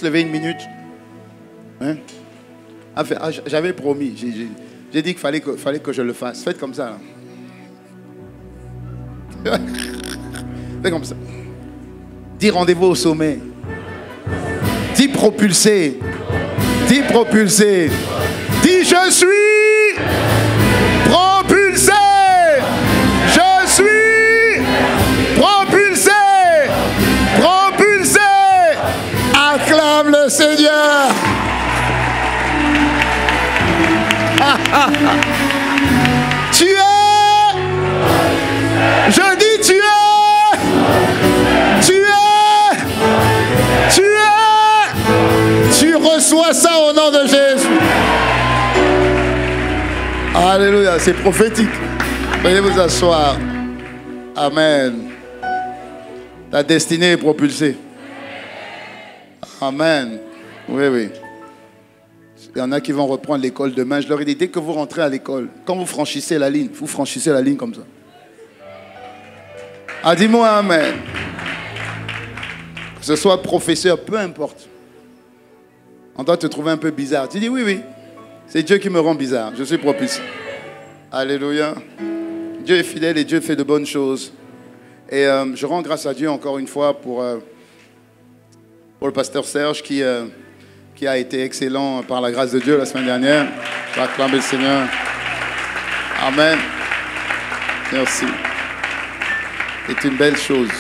lever une minute? Hein? Enfin, j'avais promis. J'ai dit qu'il fallait que je le fasse. Faites comme ça. Faites comme ça. Dis rendez-vous au sommet. Dis propulsé. Dis propulsé. Dis je suis propulsé. Je suis propulsé. Propulsé. Acclame le Seigneur. Tu es. Je dis tu es. Tu es. Tu es. Tu reçois ça au nom de Jésus. Alléluia, c'est prophétique. Veuillez vous asseoir. Amen. Ta destinée est propulsée. Amen. Oui, oui. Il y en a qui vont reprendre l'école demain. Je leur ai dit, dès que vous rentrez à l'école, quand vous franchissez la ligne, vous franchissez la ligne comme ça. Ah, dis-moi amen. Que ce soit professeur, peu importe. On doit te trouver un peu bizarre. Tu dis oui, oui. C'est Dieu qui me rend bizarre. Je suis propulsé. Alléluia. Dieu est fidèle et Dieu fait de bonnes choses. Et je rends grâce à Dieu encore une fois pour le pasteur Serge qui a été excellent par la grâce de Dieu la semaine dernière. Je vais acclamer le Seigneur. Amen. Merci. C'est une belle chose.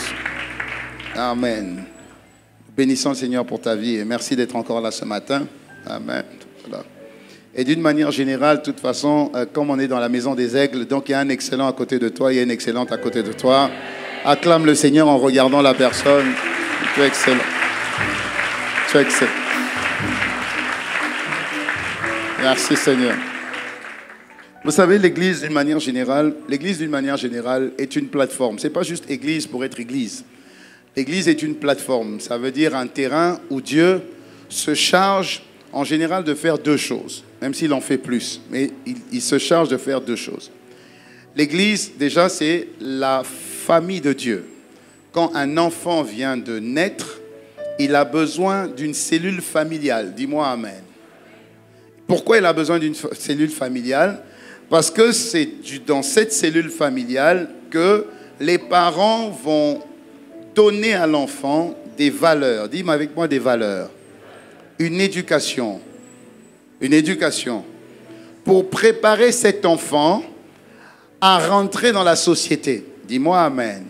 Amen. Bénissons le Seigneur pour ta vie et merci d'être encore là ce matin. Amen. Voilà. Et d'une manière générale, de toute façon, comme on est dans la maison des aigles, donc il y a un excellent à côté de toi, il y a une excellente à côté de toi. Acclame le Seigneur en regardant la personne. Tu es excellent. Tu es excellent. Merci Seigneur. Vous savez, l'Église d'une manière générale est une plateforme. Ce n'est pas juste Église pour être Église. L'Église est une plateforme. Ça veut dire un terrain où Dieu se charge en général de faire deux choses, même s'il en fait plus. Mais il se charge de faire deux choses. L'Église, déjà, c'est la famille de Dieu. Quand un enfant vient de naître, il a besoin d'une cellule familiale. Dis-moi amen. Pourquoi il a besoin d'une cellule familiale? Parce que c'est dans cette cellule familiale que les parents vont donner à l'enfant des valeurs. Dis-moi avec moi des valeurs. Une éducation. Une éducation. Pour préparer cet enfant à rentrer dans la société. Dis-moi amen.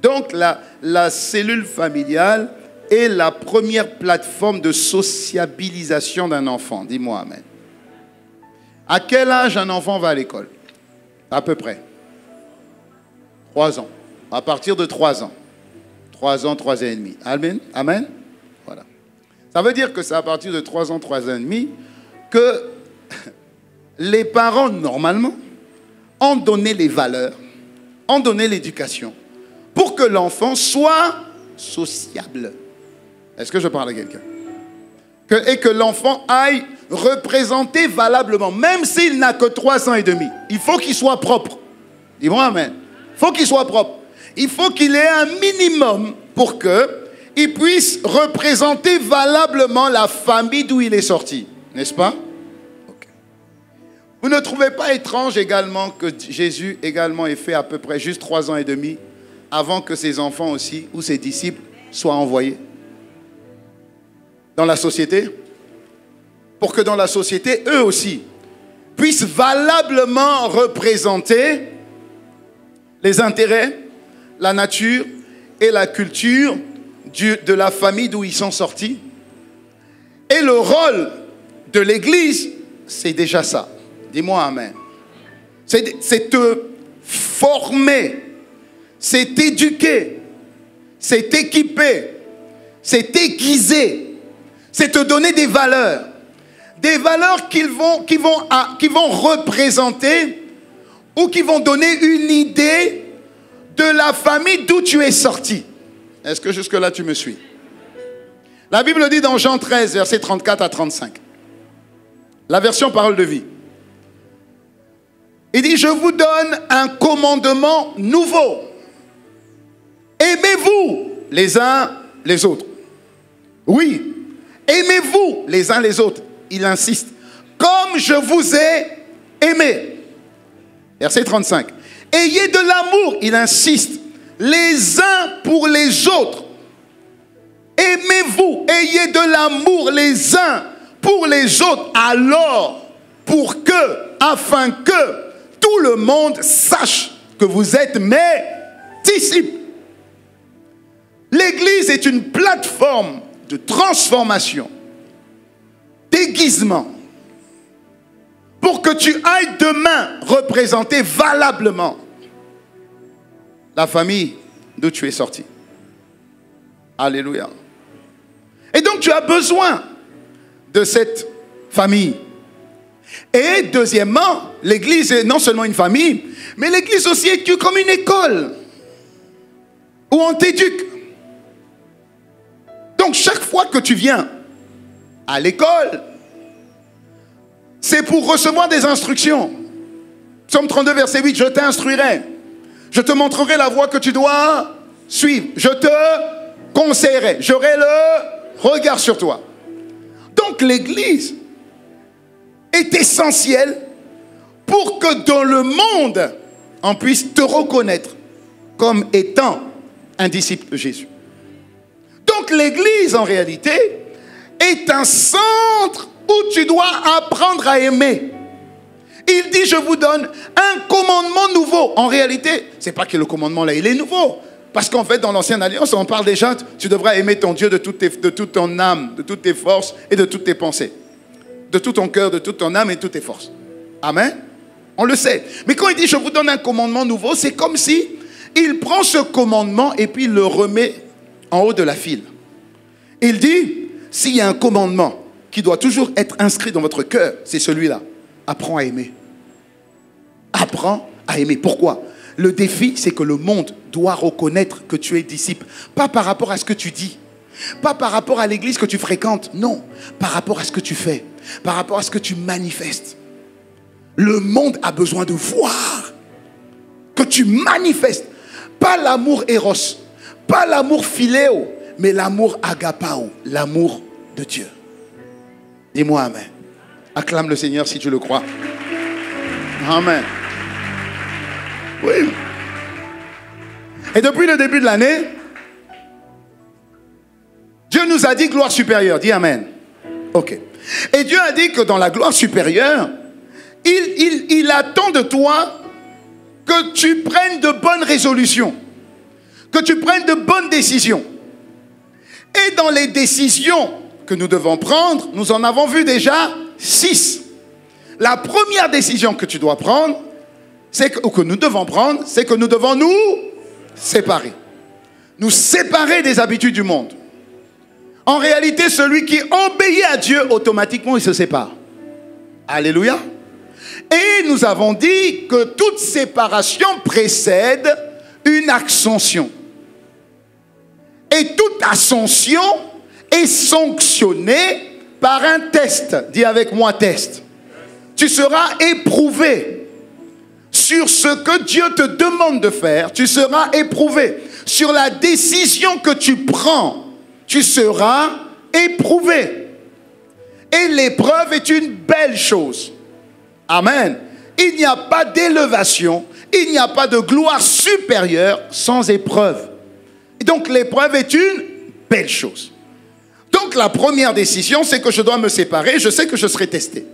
Donc la cellule familiale est la première plateforme de sociabilisation d'un enfant. Dis-moi amen. À quel âge un enfant va à l'école? À peu près 3 ans. À partir de 3 ans. 3 ans, 3 ans et demi. Amen. Amen. Voilà. Ça veut dire que c'est à partir de 3 ans, 3 ans et demi que les parents, normalement, ont donné les valeurs, ont donné l'éducation pour que l'enfant soit sociable. Est-ce que je parle à quelqu'un? Et que l'enfant aille représenter valablement, même s'il n'a que 3 ans et demi. Il faut qu'il soit propre. Dis-moi amen. Il faut qu'il soit propre. Il faut qu'il ait un minimum pour qu'il puisse représenter valablement la famille d'où il est sorti. N'est-ce pas? Okay. Vous ne trouvez pas étrange également que Jésus également ait fait à peu près juste 3 ans et demi avant que ses enfants aussi, ou ses disciples, soient envoyés dans la société? Pour que dans la société, eux aussi, puissent valablement représenter les intérêts, la nature et la culture de la famille d'où ils sont sortis. Et le rôle de l'Église, c'est déjà ça. Dis-moi amen. C'est te former, c'est éduquer, c'est équiper, c'est aiguiser, c'est te donner des valeurs. Des valeurs qui vont représenter ou qui vont donner une idée de la famille d'où tu es sorti. Est-ce que jusque-là tu me suis? La Bible dit dans Jean 13, versets 34 à 35. La version parole de vie. Il dit, je vous donne un commandement nouveau. Aimez-vous les uns les autres. Oui, Aimez-vous les uns les autres. Il insiste. Comme je vous ai aimé. Verset 35. Ayez de l'amour. Il insiste. Les uns pour les autres. Aimez-vous. Ayez de l'amour les uns pour les autres. Alors, afin que tout le monde sache que vous êtes mes disciples. L'Église est une plateforme de transformation, d'aiguisement, pour que tu ailles demain représenter valablement la famille d'où tu es sorti. Alléluia. Et donc tu as besoin de cette famille. Et deuxièmement, l'Église est non seulement une famille, mais l'Église aussi est comme une école où on t'éduque. Donc chaque fois que tu viens à l'école, c'est pour recevoir des instructions. Psaume 32, verset 8, je t'instruirai. Je te montrerai la voie que tu dois suivre. Je te conseillerai. J'aurai le regard sur toi. Donc l'Église est essentielle pour que dans le monde, on puisse te reconnaître comme étant un disciple de Jésus. Donc l'Église, en réalité, est un centre où tu dois apprendre à aimer. Il dit, je vous donne un commandement nouveau. En réalité, ce n'est pas que le commandement là, il est nouveau. Parce qu'en fait, dans l'Ancienne Alliance, on parle déjà, tu devras aimer ton Dieu de toute ton âme, de toutes tes forces et de toutes tes pensées. De tout ton cœur, de toute ton âme et de toutes tes forces. Amen. On le sait. Mais quand il dit, je vous donne un commandement nouveau, c'est comme si il prend ce commandement et puis il le remet en haut de la file. Il dit, s'il y a un commandement qui doit toujours être inscrit dans votre cœur, c'est celui-là. Apprends à aimer. Apprends à aimer. Pourquoi? Le défi, c'est que le monde doit reconnaître que tu es disciple. Pas par rapport à ce que tu dis. Pas par rapport à l'église que tu fréquentes. Non. Par rapport à ce que tu fais. Par rapport à ce que tu manifestes. Le monde a besoin de voir que tu manifestes. Pas l'amour éros. Pas l'amour philéo. Mais l'amour agapao. L'amour de Dieu. Dis-moi amen. Acclame le Seigneur si tu le crois. Amen. Oui. Et depuis le début de l'année, Dieu nous a dit gloire supérieure. Dis amen. Ok. Et Dieu a dit que dans la gloire supérieure, il attend de toi que tu prennes de bonnes résolutions, que tu prennes de bonnes décisions. Et dans les décisions que nous devons prendre, nous en avons vu déjà 6. La première décision que tu dois prendre, ou que nous devons prendre, c'est que nous devons nous séparer. Nous séparer des habitudes du monde. En réalité, celui qui obéit à Dieu, automatiquement, il se sépare. Alléluia. Et nous avons dit que toute séparation précède une ascension. Et toute ascension est sanctionnée par un test. Dis avec moi, test. Tu seras éprouvé. Sur ce que Dieu te demande de faire, tu seras éprouvé. Sur la décision que tu prends, tu seras éprouvé. Et l'épreuve est une belle chose. Amen. Il n'y a pas d'élévation, il n'y a pas de gloire supérieure sans épreuve. Et donc l'épreuve est une belle chose. Donc la première décision, c'est que je dois me séparer, je sais que je serai testé.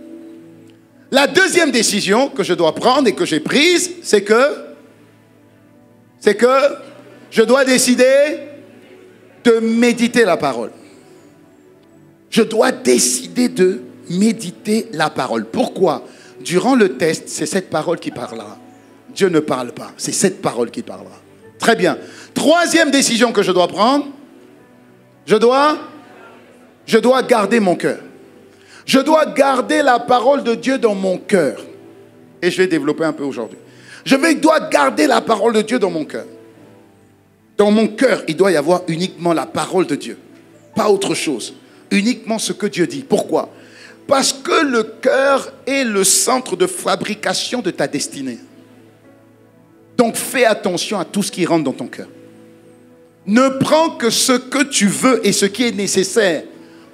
La deuxième décision que je dois prendre et que j'ai prise, c'est que je dois décider de méditer la parole. Je dois décider de méditer la parole. Pourquoi? Durant le test, c'est cette parole qui parlera. Dieu ne parle pas, c'est cette parole qui parlera. Très bien. Troisième décision que je dois prendre, je dois garder mon cœur. Je dois garder la parole de Dieu dans mon cœur. Et je vais développer un peu aujourd'hui. Je dois garder la parole de Dieu dans mon cœur. Dans mon cœur, il doit y avoir uniquement la parole de Dieu. Pas autre chose. Uniquement ce que Dieu dit. Pourquoi? Parce que le cœur est le centre de fabrication de ta destinée. Donc fais attention à tout ce qui rentre dans ton cœur. Ne prends que ce que tu veux et ce qui est nécessaire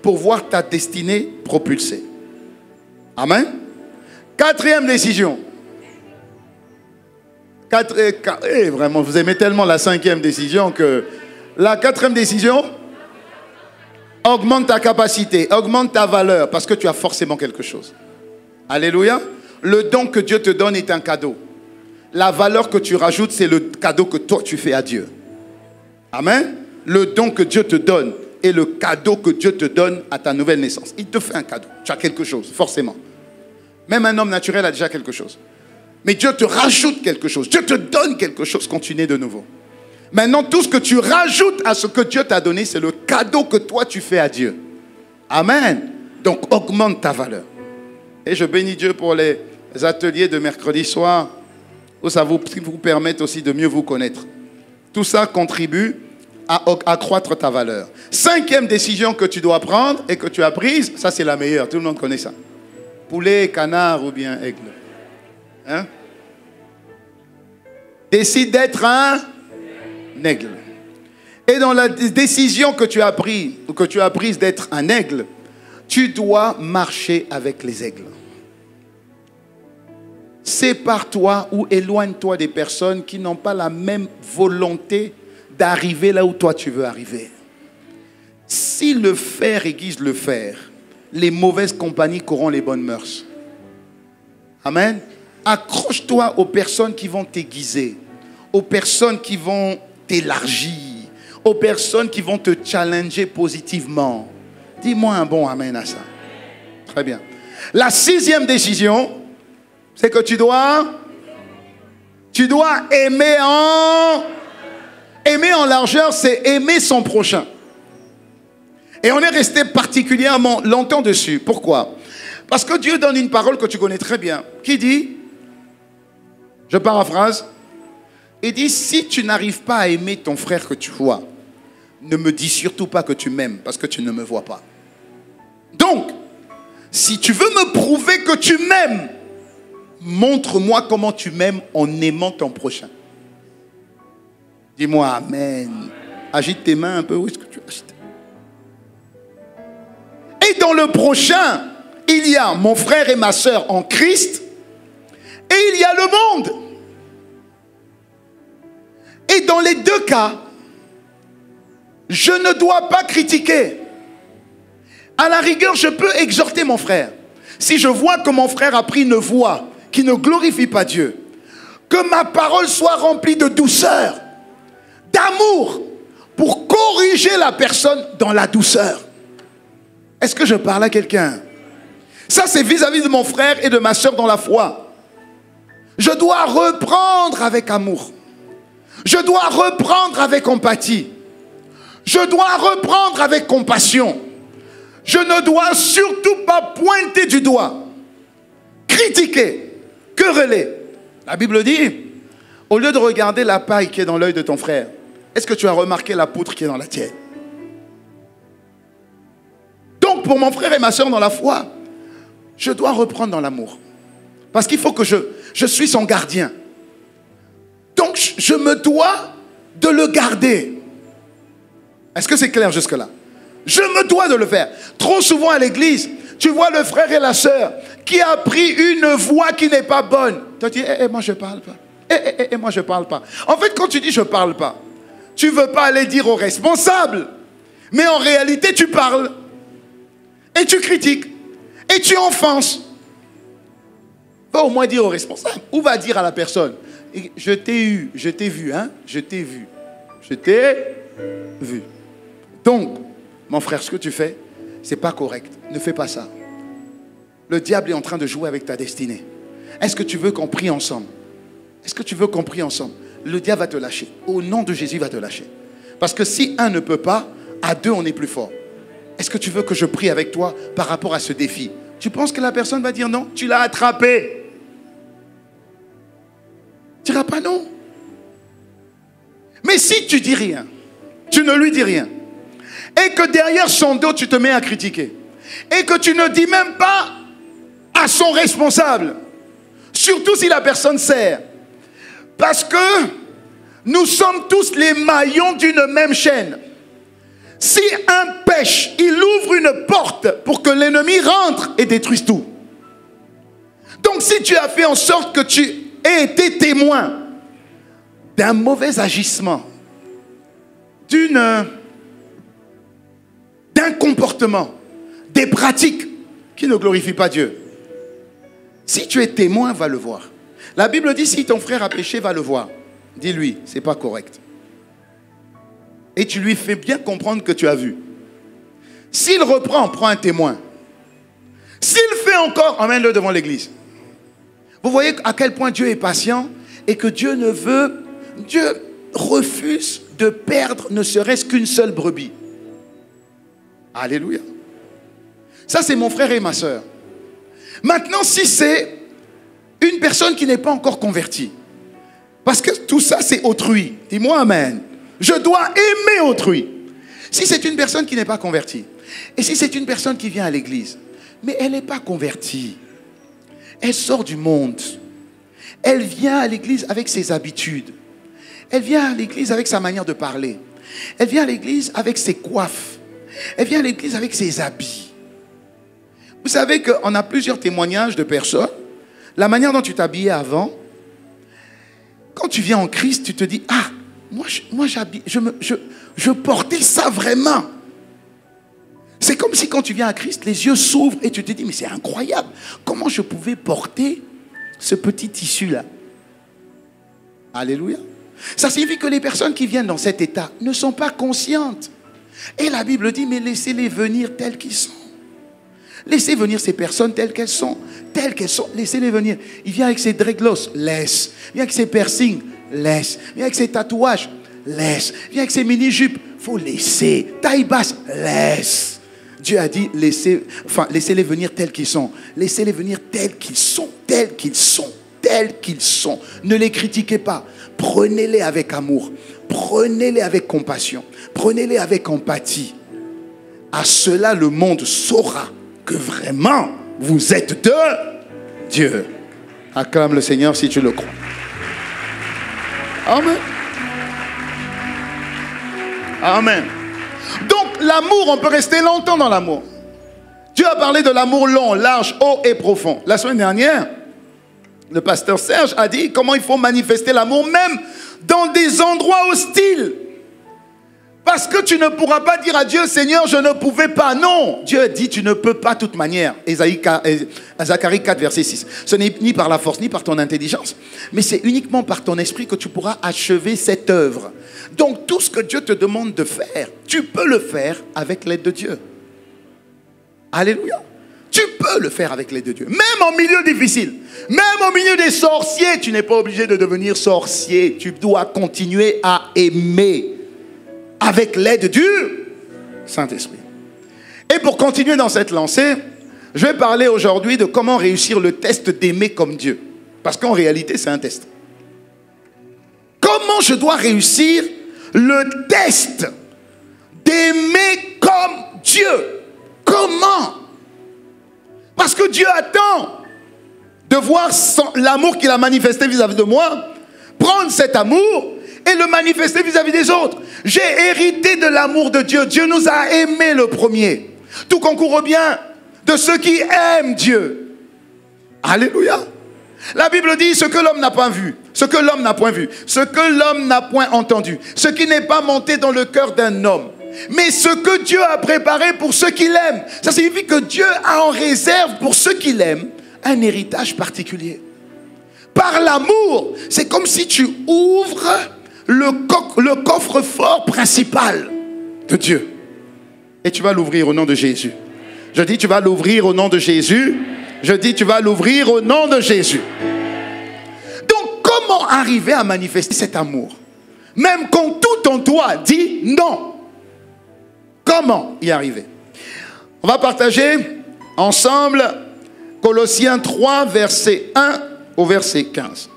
pour voir ta destinée propulsée. Amen. Quatrième décision. Vraiment, vous aimez tellement la cinquième décision que la quatrième décision, augmente ta capacité, augmente ta valeur, parce que tu as forcément quelque chose. Alléluia. Le don que Dieu te donne est un cadeau. La valeur que tu rajoutes, c'est le cadeau que toi tu fais à Dieu. Amen. Le don que Dieu te donne est le cadeau que Dieu te donne à ta nouvelle naissance. Il te fait un cadeau. Tu as quelque chose, forcément. Même un homme naturel a déjà quelque chose. Mais Dieu te rajoute quelque chose. Dieu te donne quelque chose quand tu nais de nouveau. Maintenant, tout ce que tu rajoutes à ce que Dieu t'a donné, c'est le cadeau que toi tu fais à Dieu. Amen. Donc, augmente ta valeur. Et je bénis Dieu pour les ateliers de mercredi soir, où ça vous permet aussi de mieux vous connaître. Tout ça contribue à accroître ta valeur. Cinquième décision que tu dois prendre et que tu as prise, ça c'est la meilleure, tout le monde connaît ça. Poulet, canard ou bien aigle. Hein? Décide d'être un aigle. Et dans la décision que tu as prise, ou que tu as prise d'être un aigle, tu dois marcher avec les aigles. Sépare-toi ou éloigne-toi des personnes qui n'ont pas la même volonté d'arriver là où toi tu veux arriver. Si le fer aiguise le fer, les mauvaises compagnies courront les bonnes mœurs. Amen. Accroche-toi aux personnes qui vont t'aiguiser, aux personnes qui vont t'élargir, aux personnes qui vont te challenger positivement. Dis-moi un bon amen à ça. Très bien. La sixième décision, c'est que tu dois aimer en largeur, c'est aimer son prochain. Et on est resté particulièrement longtemps dessus. Pourquoi? Parce que Dieu donne une parole que tu connais très bien, qui dit, je paraphrase, il dit, si tu n'arrives pas à aimer ton frère que tu vois, ne me dis surtout pas que tu m'aimes, parce que tu ne me vois pas. Donc, si tu veux me prouver que tu m'aimes, montre-moi comment tu m'aimes en aimant ton prochain. Dis-moi amen. Agite tes mains un peu. Où est-ce que tu agites? Et dans le prochain, il y a mon frère et ma sœur en Christ. Et il y a le monde. Et dans les deux cas, je ne dois pas critiquer. À la rigueur, je peux exhorter mon frère. Si je vois que mon frère a pris une voie qui ne glorifie pas Dieu, que ma parole soit remplie de douceur, d'amour, pour corriger la personne dans la douceur. Est-ce que je parle à quelqu'un? Ça, c'est vis-à-vis de mon frère et de ma soeur dans la foi. Je dois reprendre avec amour. Je dois reprendre avec empathie. Je dois reprendre avec compassion. Je ne dois surtout pas pointer du doigt, critiquer, quereller. La Bible dit, au lieu de regarder la paille qui est dans l'œil de ton frère, est-ce que tu as remarqué la poutre qui est dans la tienne? Donc, pour mon frère et ma soeur dans la foi, je dois reprendre dans l'amour. Parce qu'il faut que je suis son gardien. Donc, je me dois de le garder. Est-ce que c'est clair jusque-là? Je me dois de le faire. Trop souvent à l'église, tu vois le frère et la sœur qui a pris une voie qui n'est pas bonne. Tu dis, moi je ne parle pas. Moi je ne parle pas. En fait, quand tu dis je ne parle pas, tu ne veux pas aller dire aux responsables. Mais en réalité, tu parles. Et tu critiques. Et tu offenses. Va au moins dire aux responsables. Ou va dire à la personne, je t'ai eu, je t'ai vu, hein? Je t'ai vu. Je t'ai vu. Donc, mon frère, ce que tu fais, ce n'est pas correct. Ne fais pas ça. Le diable est en train de jouer avec ta destinée. Est-ce que tu veux qu'on prie ensemble? Est-ce que tu veux qu'on prie ensemble? Le diable va te lâcher. Au nom de Jésus, il va te lâcher. Parce que si un ne peut pas, à deux, on est plus fort. Est-ce que tu veux que je prie avec toi par rapport à ce défi? Tu penses que la personne va dire non? Tu l'as attrapé. Tu diras pas non. Mais si tu dis rien, tu ne lui dis rien, et que derrière son dos, tu te mets à critiquer, et que tu ne dis même pas à son responsable, surtout si la personne sert, parce que nous sommes tous les maillons d'une même chaîne. Si un pêche, il ouvre une porte pour que l'ennemi rentre et détruise tout. Donc si tu as fait en sorte que tu aies été témoin d'un mauvais agissement, d'un comportement, des pratiques qui ne glorifient pas Dieu, si tu es témoin, va le voir. La Bible dit, si ton frère a péché, va le voir. Dis-lui, c'est pas correct. Et tu lui fais bien comprendre que tu as vu. S'il reprend, prends un témoin. S'il fait encore, emmène-le devant l'église. Vous voyez à quel point Dieu est patient et que Dieu refuse de perdre ne serait-ce qu'une seule brebis. Alléluia. Ça, c'est mon frère et ma soeur. Maintenant, si c'est une personne qui n'est pas encore convertie, parce que tout ça, c'est autrui. Dis-moi amen. Je dois aimer autrui. Si c'est une personne qui n'est pas convertie, et si c'est une personne qui vient à l'église, mais elle n'est pas convertie, elle sort du monde, elle vient à l'église avec ses habitudes, elle vient à l'église avec sa manière de parler, elle vient à l'église avec ses coiffes, elle vient à l'église avec ses habits. Vous savez qu'on a plusieurs témoignages de personnes, la manière dont tu t'habillais avant, quand tu viens en Christ, tu te dis, ah, moi je portais ça vraiment. C'est comme si quand tu viens à Christ, les yeux s'ouvrent et tu te dis, mais c'est incroyable. Comment je pouvais porter ce petit tissu-là? Alléluia. Ça signifie que les personnes qui viennent dans cet état ne sont pas conscientes. Et la Bible dit, mais laissez-les venir tels qu'ils sont. Laissez venir ces personnes telles qu'elles sont. Telles qu'elles sont, laissez-les venir. Il vient avec ses dreadlocks, laisse. Il vient avec ses piercings, laisse. Il vient avec ses tatouages, laisse. Il vient avec ses mini-jupes, il faut laisser. Taille basse, laisse. Dieu a dit, laissez-les venir tels qu'ils sont. Laissez-les venir tels qu'ils sont, tels qu'ils sont, tels qu'ils sont. Ne les critiquez pas. Prenez-les avec amour. Prenez-les avec compassion. Prenez-les avec empathie. À cela, le monde saura que vraiment, vous êtes de Dieu. Acclame le Seigneur si tu le crois. Amen. Amen. Donc, l'amour, on peut rester longtemps dans l'amour. Dieu a parlé de l'amour long, large, haut et profond. La semaine dernière, le pasteur Serge a dit comment il faut manifester l'amour même dans des endroits hostiles. Parce que tu ne pourras pas dire à Dieu, Seigneur, je ne pouvais pas. Non, Dieu dit, tu ne peux pas de toute manière. Zacharie 4, verset 6. Ce n'est ni par la force, ni par ton intelligence, mais c'est uniquement par ton esprit que tu pourras achever cette œuvre. Donc, tout ce que Dieu te demande de faire, tu peux le faire avec l'aide de Dieu. Alléluia. Tu peux le faire avec l'aide de Dieu. Même en milieu difficile, même au milieu des sorciers, tu n'es pas obligé de devenir sorcier. Tu dois continuer à aimer. Avec l'aide du Saint-Esprit. Et pour continuer dans cette lancée, je vais parler aujourd'hui de comment réussir le test d'aimer comme Dieu. Parce qu'en réalité, c'est un test. Comment je dois réussir le test d'aimer comme Dieu? Comment? Parce que Dieu attend de voir l'amour qu'il a manifesté vis-à-vis de moi, prendre cet amour et le manifester vis-à-vis des autres. J'ai hérité de l'amour de Dieu. Dieu nous a aimés le premier. Tout concourt au bien de ceux qui aiment Dieu. Alléluia. La Bible dit ce que l'homme n'a pas vu, ce que l'homme n'a point vu, ce que l'homme n'a point entendu, ce qui n'est pas monté dans le cœur d'un homme, mais ce que Dieu a préparé pour ceux qui l'aiment. Ça signifie que Dieu a en réserve pour ceux qui l'aiment un héritage particulier. Par l'amour, c'est comme si tu ouvres le coffre-fort principal de Dieu. Et tu vas l'ouvrir au nom de Jésus. Je dis, tu vas l'ouvrir au nom de Jésus. Je dis, tu vas l'ouvrir au nom de Jésus. Donc, comment arriver à manifester cet amour? Même quand tout en toi dit non. Comment y arriver? On va partager ensemble Colossiens 3, verset 1 au verset 15.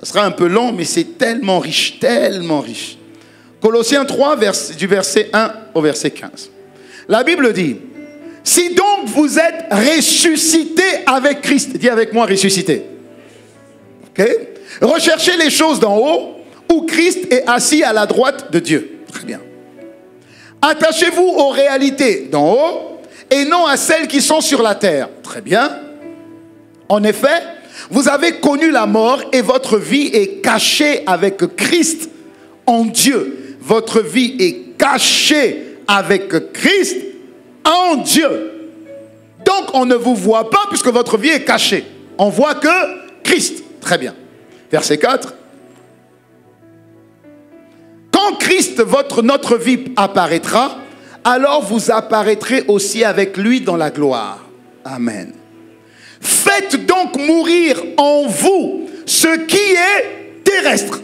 Ça sera un peu long, mais c'est tellement riche, tellement riche. Colossiens 3, du verset 1 au verset 15. La Bible dit, si donc vous êtes ressuscités avec Christ, dis avec moi ressuscité. Okay? Recherchez les choses d'en haut, où Christ est assis à la droite de Dieu. Très bien. Attachez-vous aux réalités d'en haut et non à celles qui sont sur la terre. Très bien. En effet, vous avez connu la mort et votre vie est cachée avec Christ en Dieu. Votre vie est cachée avec Christ en Dieu. Donc on ne vous voit pas puisque votre vie est cachée. On voit que Christ. Très bien. Verset 4. Quand Christ, notre vie, apparaîtra, alors vous apparaîtrez aussi avec lui dans la gloire. Amen. Faites donc mourir en vous ce qui est terrestre.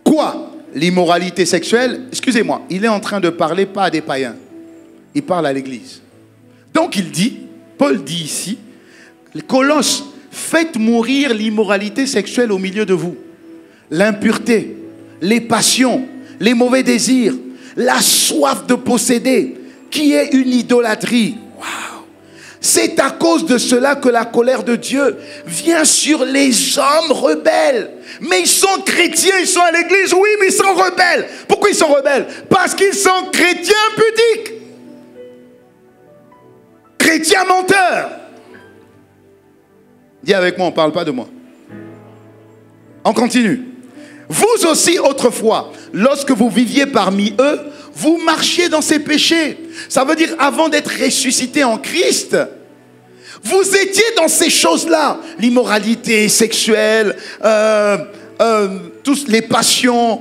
Quoi? L'immoralité sexuelle? Excusez-moi, il est en train de parler pas à des païens. Il parle à l'église. Donc il dit, Paul dit ici, Colosses, faites mourir l'immoralité sexuelle au milieu de vous. L'impureté, les passions, les mauvais désirs, la soif de posséder, qui est une idolâtrie. Waouh! C'est à cause de cela que la colère de Dieu vient sur les hommes rebelles. Mais ils sont chrétiens, ils sont à l'église, oui, mais ils sont rebelles. Pourquoi ils sont rebelles? Parce qu'ils sont chrétiens pudiques. Chrétiens menteurs. Dis avec moi, on ne parle pas de moi. On continue. Vous aussi, autrefois, lorsque vous viviez parmi eux, vous marchiez dans ces péchés. Ça veut dire, avant d'être ressuscité en Christ, vous étiez dans ces choses-là. L'immoralité sexuelle, tous les passions,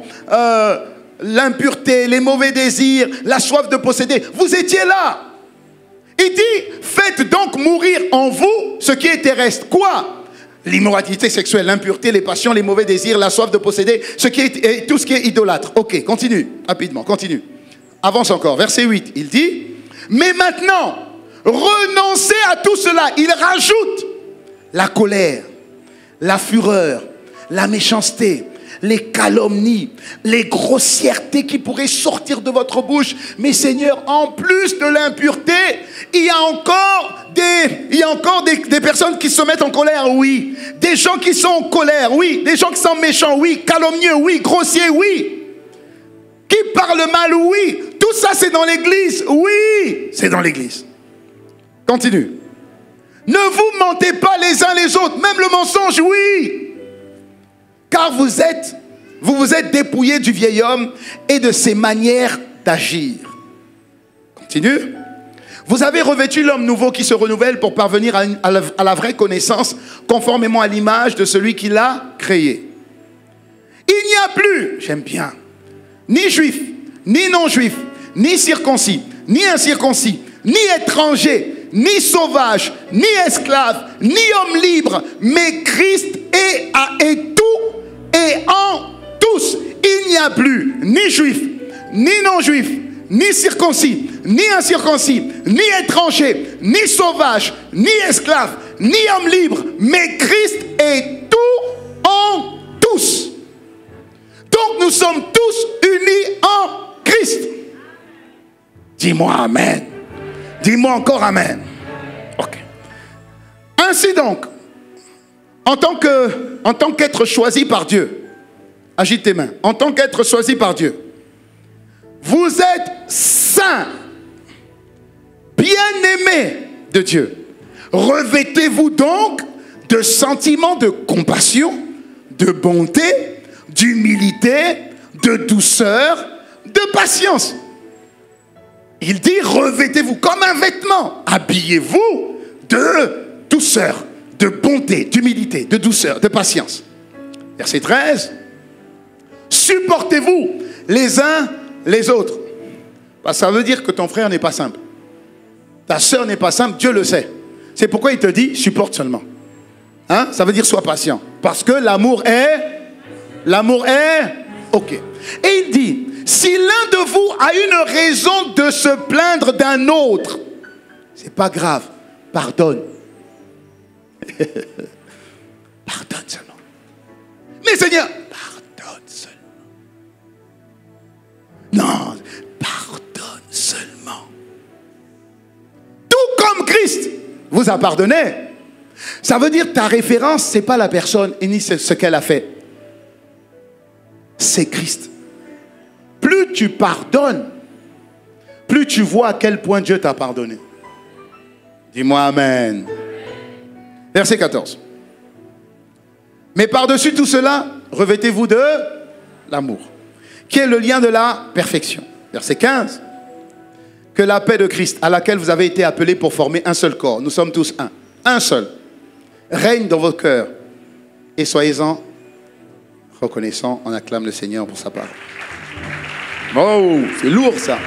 l'impureté, les mauvais désirs, la soif de posséder. Vous étiez là. Il dit, faites donc mourir en vous ce qui est terrestre. Quoi? L'immoralité sexuelle, l'impureté, les passions, les mauvais désirs, la soif de posséder, tout ce qui est idolâtre. Ok, continue, rapidement, continue. Avance encore, verset 8, il dit, mais maintenant, renoncez à tout cela. Il rajoute la colère, la fureur, la méchanceté, les calomnies, les grossièretés qui pourraient sortir de votre bouche. Mais Seigneur, en plus de l'impureté, il y a encore des personnes qui se mettent en colère, oui. Des gens qui sont en colère, oui. Des gens qui sont méchants, oui. Calomnieux, oui. Grossiers, oui. Qui parlent mal, oui. Tout ça, c'est dans l'église, oui. C'est dans l'église. Continue. Ne vous mentez pas les uns les autres, même le mensonge, oui. Car vous vous êtes dépouillés du vieil homme et de ses manières d'agir. Continue. Vous avez revêtu l'homme nouveau qui se renouvelle pour parvenir à la vraie connaissance, conformément à l'image de celui qui l'a créé. Il n'y a plus, j'aime bien, ni juif, ni non-juif, ni circoncis, ni incirconcis, ni étranger, ni sauvage, ni esclave, ni homme libre, mais Christ est tout et en tous. Il n'y a plus ni juif, ni non-juif, ni circoncis, ni incirconcis, ni étranger, ni sauvage, ni esclave, ni homme libre, mais Christ est tout en tous. Donc nous sommes tous unis en Christ. Dis-moi amen. Dis-moi encore amen. Ok. Ainsi donc, en tant qu'être choisi par Dieu, agite tes mains, en tant qu'être choisi par Dieu, vous êtes saints, bien-aimés de Dieu. Revêtez-vous donc de sentiments de compassion, de bonté, d'humilité, de douceur, de patience. Il dit, revêtez-vous comme un vêtement. Habillez-vous de douceur, de bonté, d'humilité, de douceur, de patience. Verset 13. Supportez-vous les uns les autres. Parce que ça veut dire que ton frère n'est pas simple. Ta soeur n'est pas simple, Dieu le sait. C'est pourquoi il te dit, supporte seulement. Hein? Ça veut dire, sois patient. Parce que l'amour est... Ok. Et il dit, si l'un de vous a une raison de se plaindre d'un autre, c'est pas grave, pardonne. Pardonne seulement. Mais Seigneur, pardonne seulement. Non, pardonne seulement. Tout comme Christ vous a pardonné. Ça veut dire ta référence, c'est pas la personne et ni ce qu'elle a fait. C'est Christ. Plus tu pardonnes, plus tu vois à quel point Dieu t'a pardonné. Dis-moi Amen. Verset 14. Mais par-dessus tout cela, revêtez-vous de l'amour, qui est le lien de la perfection. Verset 15. Que la paix de Christ, à laquelle vous avez été appelés pour former un seul corps, nous sommes tous un seul, règne dans vos cœurs, et soyez-en reconnaissants. On acclame le Seigneur pour sa parole. Oh, c'est lourd ça.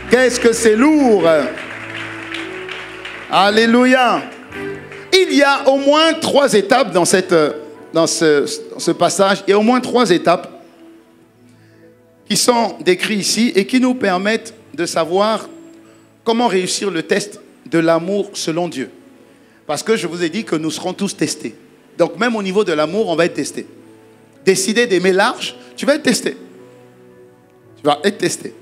Qu'est-ce que c'est lourd. Alléluia. Il y a au moins 3 étapes dans ce passage. Il y a au moins 3 étapes qui sont décrites ici et qui nous permettent de savoir comment réussir le test de l'amour selon Dieu. Parce que je vous ai dit que nous serons tous testés. Donc même au niveau de l'amour, on va être testé. Décider d'aimer large, tu vas être testé. Tu vas être testé.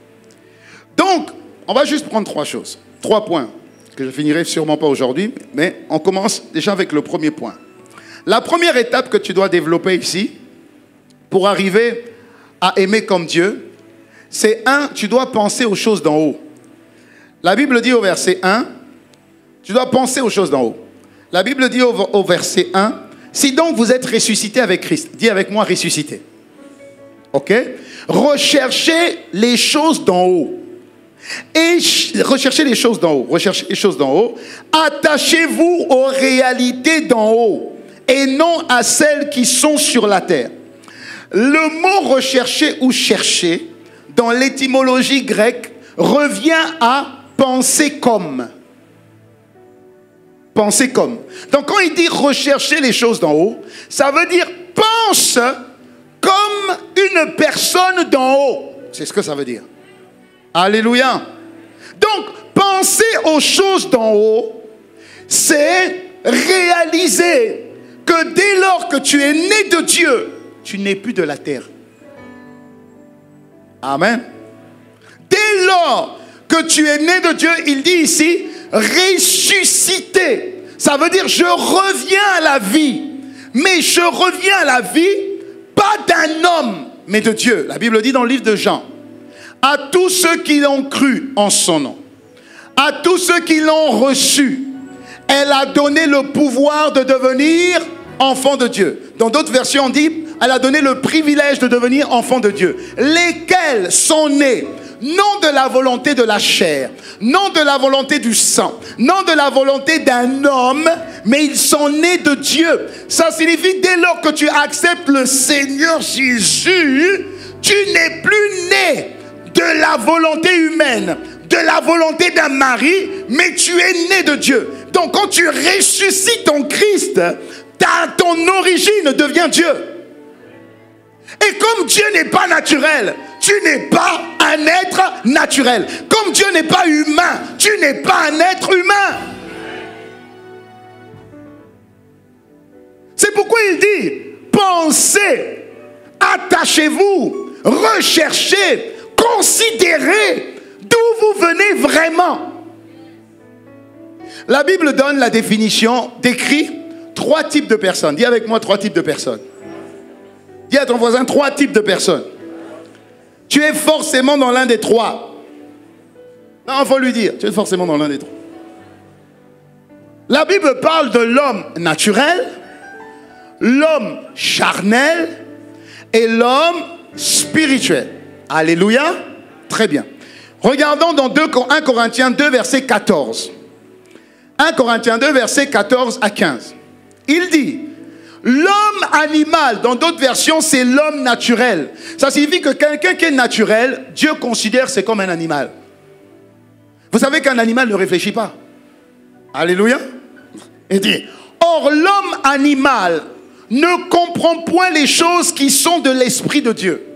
Donc, on va juste prendre 3 choses. 3 points, que je finirai sûrement pas aujourd'hui, mais on commence déjà avec le premier point. La première étape que tu dois développer ici, pour arriver à aimer comme Dieu, c'est tu dois penser aux choses d'en haut. La Bible dit au verset 1, tu dois penser aux choses d'en haut. La Bible dit au verset 1, si donc vous êtes ressuscité avec Christ, dis avec moi ressuscité. Ok? Recherchez les choses d'en haut. Et recherchez les choses d'en haut. Recherchez les choses d'en haut. Attachez-vous aux réalités d'en haut et non à celles qui sont sur la terre. Le mot rechercher ou chercher dans l'étymologie grecque revient à penser comme. Penser comme. Donc quand il dit rechercher les choses d'en haut, ça veut dire pense comme une personne d'en haut. C'est ce que ça veut dire. Alléluia. Donc penser aux choses d'en haut, c'est réaliser que dès lors que tu es né de Dieu, tu n'es plus de la terre. Amen. Dès lors que tu es né de Dieu, il dit ici, ressuscité. Ça veut dire je reviens à la vie. Mais je reviens à la vie, pas d'un homme, mais de Dieu. La Bible dit dans le livre de Jean, à tous ceux qui l'ont cru en son nom, à tous ceux qui l'ont reçu, elle a donné le pouvoir de devenir enfant de Dieu. Dans d'autres versions, on dit, elle a donné le privilège de devenir enfant de Dieu. Lesquels sont nés, non de la volonté de la chair, non de la volonté du sang, non de la volonté d'un homme, mais ils sont nés de Dieu. Ça signifie dès lors que tu acceptes le Seigneur Jésus, tu n'es plus né de la volonté humaine, de la volonté d'un mari, mais tu es né de Dieu. Donc quand tu ressuscites en Christ, ton origine devient Dieu. Et comme Dieu n'est pas naturel, tu n'es pas un être naturel. Comme Dieu n'est pas humain, tu n'es pas un être humain. C'est pourquoi il dit, pensez, attachez-vous, recherchez, considérez d'où vous venez vraiment. La Bible donne la définition, décrit 3 types de personnes. Dis avec moi 3 types de personnes. Dis à ton voisin 3 types de personnes. Tu es forcément dans l'un des 3. Non, il faut lui dire, tu es forcément dans l'un des 3. La Bible parle de l'homme naturel, l'homme charnel et l'homme spirituel. Alléluia. Très bien. Regardons dans 1 Corinthiens 2, verset 14. 1 Corinthiens 2, verset 14 à 15. Il dit, l'homme animal, dans d'autres versions, c'est l'homme naturel. Ça signifie que quelqu'un qui est naturel, Dieu considère c'est comme un animal. Vous savez qu'un animal ne réfléchit pas. Alléluia. Il dit, or l'homme animal ne comprend point les choses qui sont de l'Esprit de Dieu,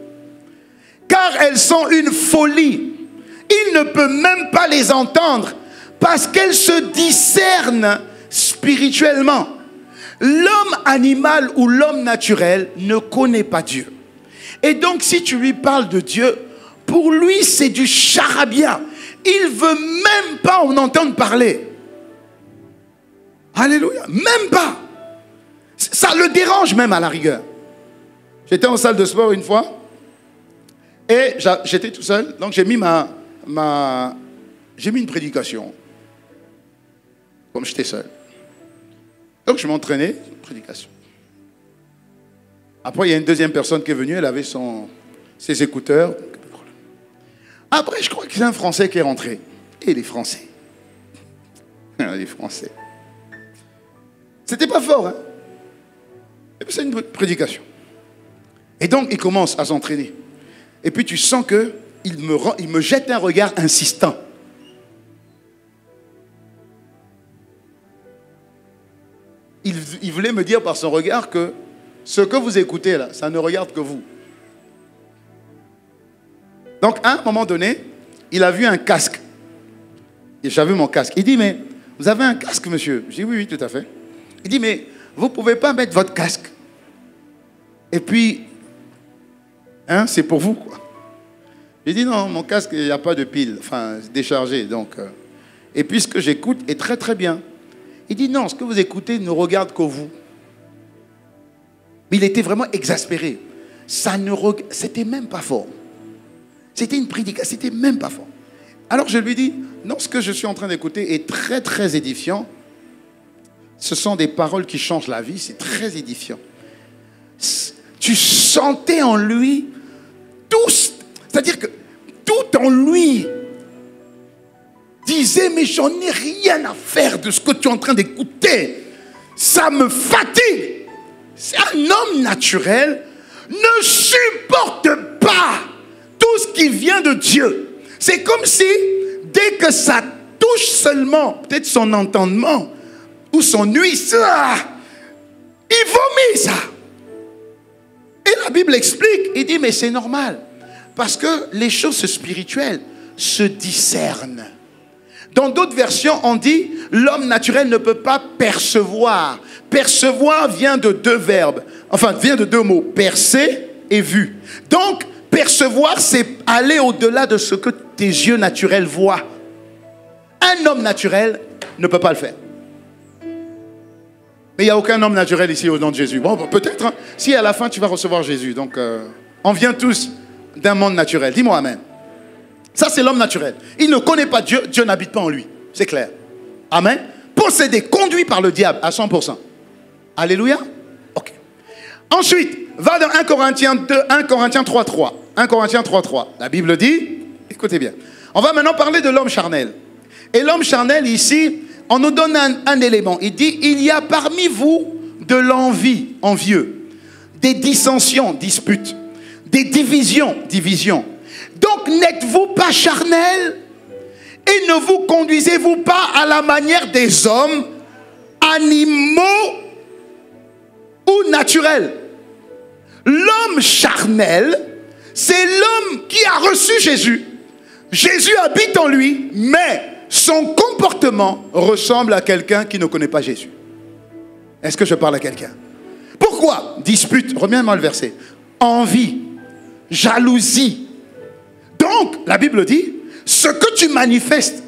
car elles sont une folie. Il ne peut même pas les entendre, parce qu'elles se discernent spirituellement. L'homme animal ou l'homme naturel ne connaît pas Dieu. Et donc si tu lui parles de Dieu, pour lui c'est du charabia. Il ne veut même pas en entendre parler. Alléluia. Même pas. Ça le dérange même à la rigueur. J'étais en salle de sport une fois. Et j'étais tout seul, donc j'ai mis j'ai mis une prédication, comme j'étais seul. Donc je m'entraînais, prédication. Après, il y a une deuxième personne qui est venue, elle avait ses écouteurs. Après, je crois que c'est un Français qui est rentré. Et les Français. Les Français. C'était pas fort, hein. Et puis c'est une prédication. Et donc, il commence à s'entraîner. Et puis tu sens qu'il me jette un regard insistant. Il voulait me dire par son regard que ce que vous écoutez là, ça ne regarde que vous. Donc, à un moment donné, il a vu un casque. Et j'avais mon casque. Il dit, mais vous avez un casque, monsieur? Je dis, oui, oui, tout à fait. Il dit, mais vous ne pouvez pas mettre votre casque. Et puis, hein, c'est pour vous, quoi. J'ai dit, non, mon casque, il n'y a pas de pile. Enfin, c'est déchargé, donc. Et puis, ce que j'écoute est très, très bien. Il dit, non, ce que vous écoutez ne regarde que vous. Mais il était vraiment exaspéré. C'était même pas fort. C'était une prédication, c'était même pas fort. Alors je lui dis, non, ce que je suis en train d'écouter est très, très édifiant. Ce sont des paroles qui changent la vie, c'est très édifiant. Tu sentais en lui tout, c'est-à-dire que tout en lui disait, mais j'en ai rien à faire de ce que tu es en train d'écouter. Ça me fatigue. C'est un homme naturel, ne supporte pas tout ce qui vient de Dieu. C'est comme si, dès que ça touche seulement, peut-être son entendement, ou son ouïe, ça, il vomit ça. Et la Bible explique, il dit, mais c'est normal. Parce que les choses spirituelles se discernent. Dans d'autres versions, on dit, l'homme naturel ne peut pas percevoir. Percevoir vient de deux verbes, enfin, vient de deux mots, percer et vu. Donc, percevoir, c'est aller au-delà de ce que tes yeux naturels voient. Un homme naturel ne peut pas le faire. Mais il n'y a aucun homme naturel ici au nom de Jésus. Bon, peut-être, hein, si à la fin tu vas recevoir Jésus. Donc, on vient tous d'un monde naturel. Dis-moi amen. Ça, c'est l'homme naturel. Il ne connaît pas Dieu. Dieu n'habite pas en lui. C'est clair. Amen. Possédé, conduit par le diable à 100%. Alléluia. Ok. Ensuite, va dans 1 Corinthiens 2, 1 Corinthiens 3.3. 1 Corinthiens 3.3. La Bible dit, écoutez bien. On va maintenant parler de l'homme charnel. Et l'homme charnel, ici, on nous donne un élément. Il dit, il y a parmi vous de l'envie, envieux, des dissensions, disputes, des divisions, divisions. Donc n'êtes-vous pas charnel et ne vous conduisez-vous pas à la manière des hommes, animaux ou naturels? L'homme charnel, c'est l'homme qui a reçu Jésus. Jésus habite en lui, mais son comportement ressemble à quelqu'un qui ne connaît pas Jésus. Est-ce que je parle à quelqu'un? Pourquoi? Dispute, remets-moi le verset. Envie, jalousie. Donc, la Bible dit, ce que tu manifestes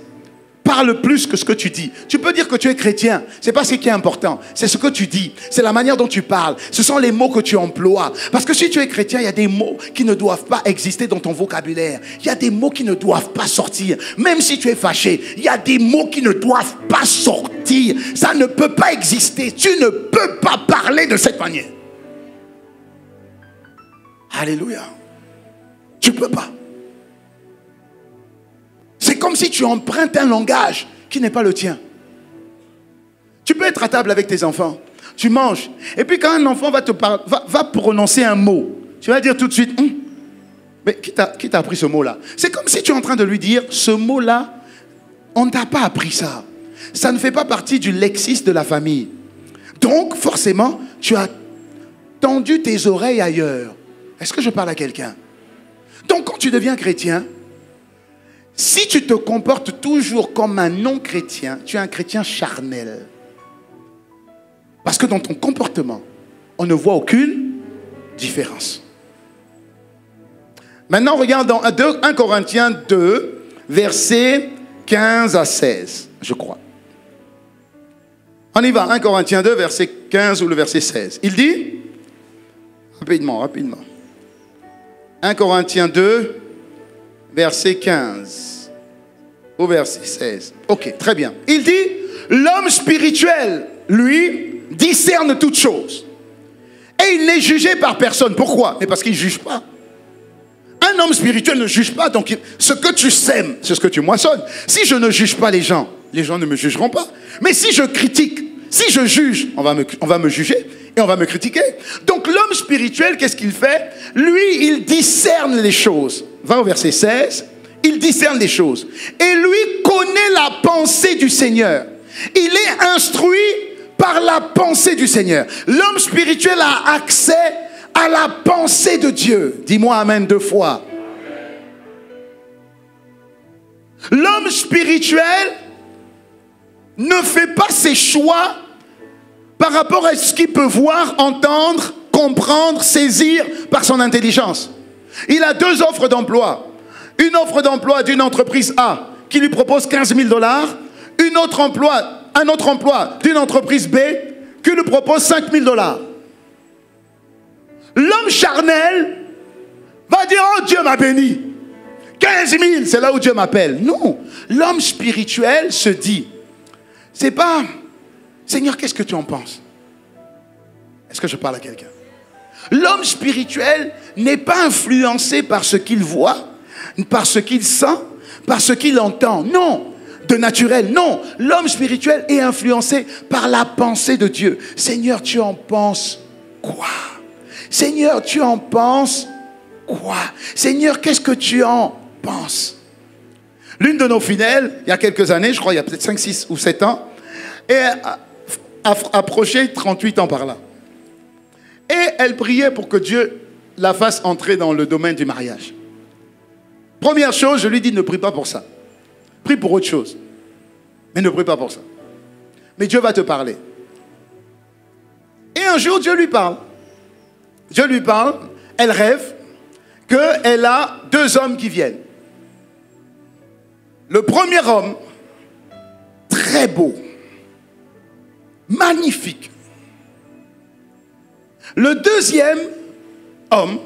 parle plus que ce que tu dis. Tu peux dire que tu es chrétien, c'est pas ce qui est important, c'est ce que tu dis, c'est la manière dont tu parles, ce sont les mots que tu emploies. Parce que si tu es chrétien, il y a des mots qui ne doivent pas exister dans ton vocabulaire. Il y a des mots qui ne doivent pas sortir. Même si tu es fâché, il y a des mots qui ne doivent pas sortir. Ça ne peut pas exister. Tu ne peux pas parler de cette manière. Alléluia. Tu ne peux pas. C'est comme si tu empruntes un langage qui n'est pas le tien. Tu peux être à table avec tes enfants, tu manges, et puis quand un enfant va te parler, va prononcer un mot, tu vas dire tout de suite, mais qui t'a appris ce mot-là? C'est comme si tu es en train de lui dire, ce mot-là, on ne t'a pas appris ça. Ça ne fait pas partie du lexique de la famille. Donc, forcément, tu as tendu tes oreilles ailleurs. Est-ce que je parle à quelqu'un? Donc, quand tu deviens chrétien, si tu te comportes toujours comme un non-chrétien, tu es un chrétien charnel. Parce que dans ton comportement, on ne voit aucune différence. Maintenant, regarde dans 1 Corinthiens 2, versets 15 à 16, je crois. On y va, 1 Corinthiens 2, verset 15 ou le verset 16. Il dit, rapidement, 1 Corinthiens 2, verset 15 au verset 16. Ok, très bien. Il dit, l'homme spirituel, lui, discerne toutes choses. Et il n'est jugé par personne. Pourquoi? Mais parce qu'il ne juge pas. Un homme spirituel ne juge pas. Donc, ce que tu sèmes, c'est ce que tu moissonnes. Si je ne juge pas les gens ne me jugeront pas. Mais si je critique, si je juge, on va me juger et on va me critiquer. Donc, l'homme spirituel, qu'est-ce qu'il fait? Lui, il discerne les choses. Va au verset 16. Il discerne les choses. Et lui connaît la pensée du Seigneur. Il est instruit par la pensée du Seigneur. L'homme spirituel a accès à la pensée de Dieu. Dis-moi amen 2 fois. L'homme spirituel ne fait pas ses choix par rapport à ce qu'il peut voir, entendre, comprendre, saisir par son intelligence. Il a 2 offres d'emploi. Une offre d'emploi d'une entreprise A qui lui propose 15 000 $, un autre emploi d'une entreprise B qui lui propose 5 000 $. L'homme charnel va dire, oh Dieu m'a béni. 15 000, c'est là où Dieu m'appelle. Non, l'homme spirituel se dit, c'est pas, Seigneur, qu'est-ce que tu en penses? Est-ce que je parle à quelqu'un? L'homme spirituel n'est pas influencé par ce qu'il voit, par ce qu'il sent, par ce qu'il entend. Non, de naturel, non. L'homme spirituel est influencé par la pensée de Dieu. Seigneur, tu en penses quoi? Seigneur, tu en penses quoi? Seigneur, qu'est-ce que tu en penses? L'une de nos fidèles, il y a quelques années, je crois, il y a peut-être 5, 6 ou 7 ans, a approché 38 ans par là. Et elle priait pour que Dieu la fasse entrer dans le domaine du mariage. Première chose, je lui dis, ne prie pas pour ça. Prie pour autre chose. Mais ne prie pas pour ça. Mais Dieu va te parler. Et un jour, Dieu lui parle. Dieu lui parle, elle rêve qu'elle a 2 hommes qui viennent. Le premier homme, très beau, magnifique. Le deuxième homme,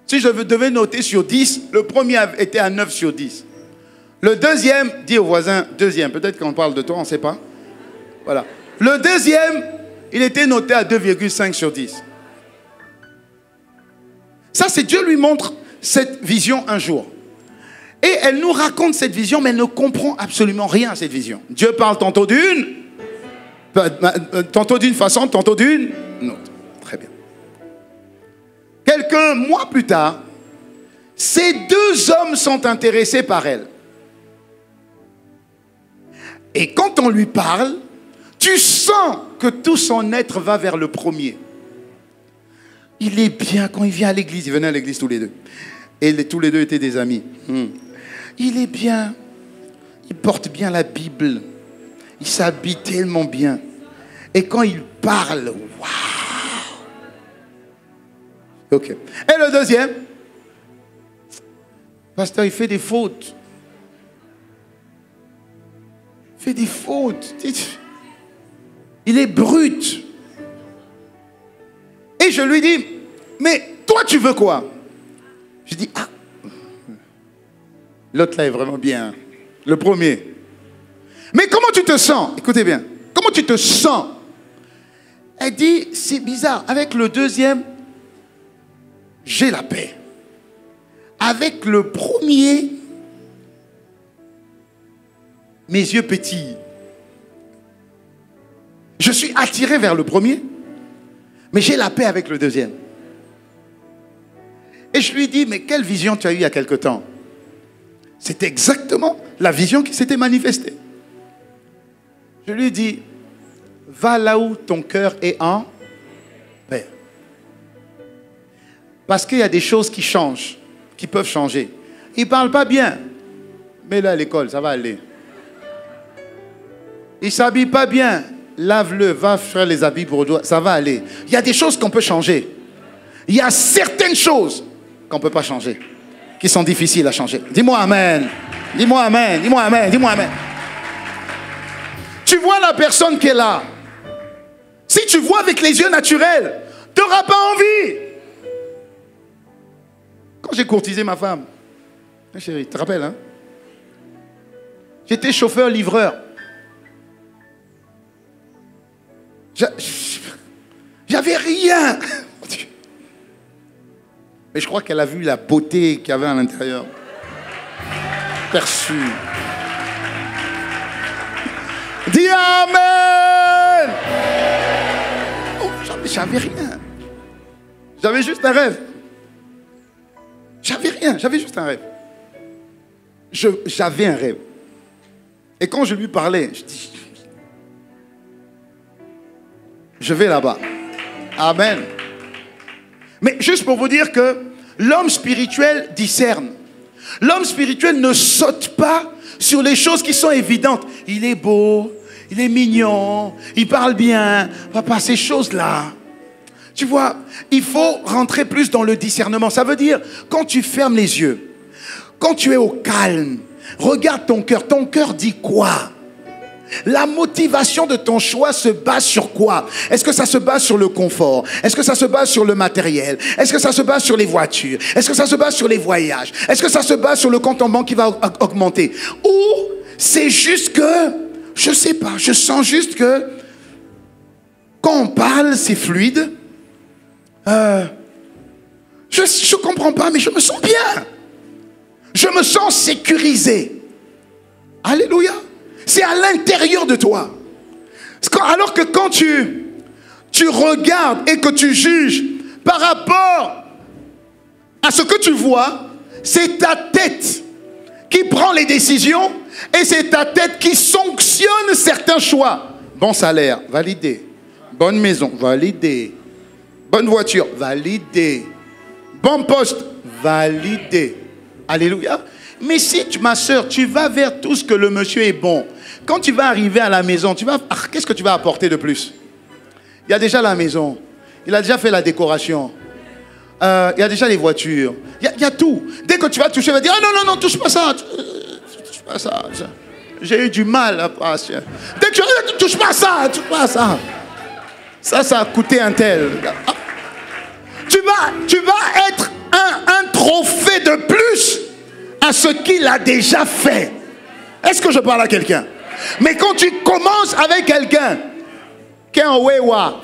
si je devais noter sur 10, le premier était à 9 sur 10. Le deuxième, dis au voisin, deuxième, peut-être qu'on parle de toi, on ne sait pas. Voilà. Le deuxième, il était noté à 2,5 sur 10. Ça, c'est Dieu lui montre cette vision un jour. Et elle nous raconte cette vision, mais elle ne comprend absolument rien à cette vision. Dieu parle tantôt d'une façon, tantôt d'une autre. Très bien. Quelques mois plus tard, ces 2 hommes sont intéressés par elle. Et quand on lui parle, tu sens que tout son être va vers le premier. Il est bien quand il vient à l'église. Ils venaient à l'église tous les 2. Et tous les 2 étaient des amis. Il est bien. Il porte bien la Bible. Il s'habille tellement bien. Et quand il parle, waouh! Ok. Et le deuxième, pasteur, il fait des fautes. Il fait des fautes. Il est brut. Et je lui dis, mais toi tu veux quoi? Je dis, ah, l'autre là est vraiment bien. Le premier. Mais comment tu te sens? Écoutez bien. Comment tu te sens? Elle dit, c'est bizarre. Avec le deuxième, j'ai la paix. Avec le premier, mes yeux pétillent. Je suis attiré vers le premier, mais j'ai la paix avec le deuxième. Et je lui dis, mais quelle vision tu as eue il y a quelque temps? C'était exactement la vision qui s'était manifestée. Je lui dis, va là où ton cœur est en paix. Parce qu'il y a des choses qui changent, qui peuvent changer. Il ne parle pas bien. Mais là, à l'école, ça va aller. Il ne s'habille pas bien. Lave-le, va faire les habits pour toi. Ça va aller. Il y a des choses qu'on peut changer. Il y a certaines choses qu'on ne peut pas changer, qui sont difficiles à changer. Dis-moi amen. Dis-moi amen. Dis-moi amen. Dis-moi amen. Tu vois la personne qui est là. Si tu vois avec les yeux naturels, tu n'auras pas envie. j'ai courtisé ma femme. Chérie, tu te rappelles, hein? J'étais chauffeur-livreur. J'avais rien. Mais je crois qu'elle a vu la beauté qu'il y avait à l'intérieur. Perçu. Dis Amen. Oh, j'avais rien. J'avais juste un rêve. J'avais rien, j'avais juste un rêve. J'avais un rêve. Et quand je lui parlais, je dis, je vais là-bas. Amen. Mais juste pour vous dire que l'homme spirituel discerne. L'homme spirituel ne saute pas sur les choses qui sont évidentes. Il est beau, il est mignon, il parle bien. Papa, ces choses-là, tu vois, il faut rentrer plus dans le discernement. Ça veut dire, quand tu fermes les yeux, quand tu es au calme, regarde ton cœur. Ton cœur dit quoi? La motivation de ton choix se base sur quoi? Est-ce que ça se base sur le confort? Est-ce que ça se base sur le matériel? Est-ce que ça se base sur les voitures? Est-ce que ça se base sur les voyages? Est-ce que ça se base sur le compte en banque qui va augmenter? Ou c'est juste que, je sais pas, je sens juste que quand on parle, c'est fluide. Je comprends pas, mais je me sens bien. Je me sens sécurisé. Alléluia. C'est à l'intérieur de toi. Alors que quand tu regardes et que tu juges par rapport à ce que tu vois, c'est ta tête qui prend les décisions et c'est ta tête qui sanctionne certains choix. Bon salaire, validé. Bonne maison, validé. Bonne voiture, validé. Bon poste, validé. Alléluia. Mais si, ma soeur, tu vas vers tout ce que le monsieur est bon, quand tu vas arriver à la maison, qu'est-ce que tu vas apporter de plus? Il y a déjà la maison. Il a déjà fait la décoration. Il y a déjà les voitures. Il y a tout. Dès que tu vas toucher, il va dire, ah non, touche pas ça. Touche pas ça. J'ai eu du mal à passer. Dès que tu vas dire, touche pas ça. Ça a coûté un tel. Tu vas être un trophée de plus à ce qu'il a déjà fait. Est-ce que je parle à quelqu'un? Mais quand tu commences avec quelqu'un qui est en wewa,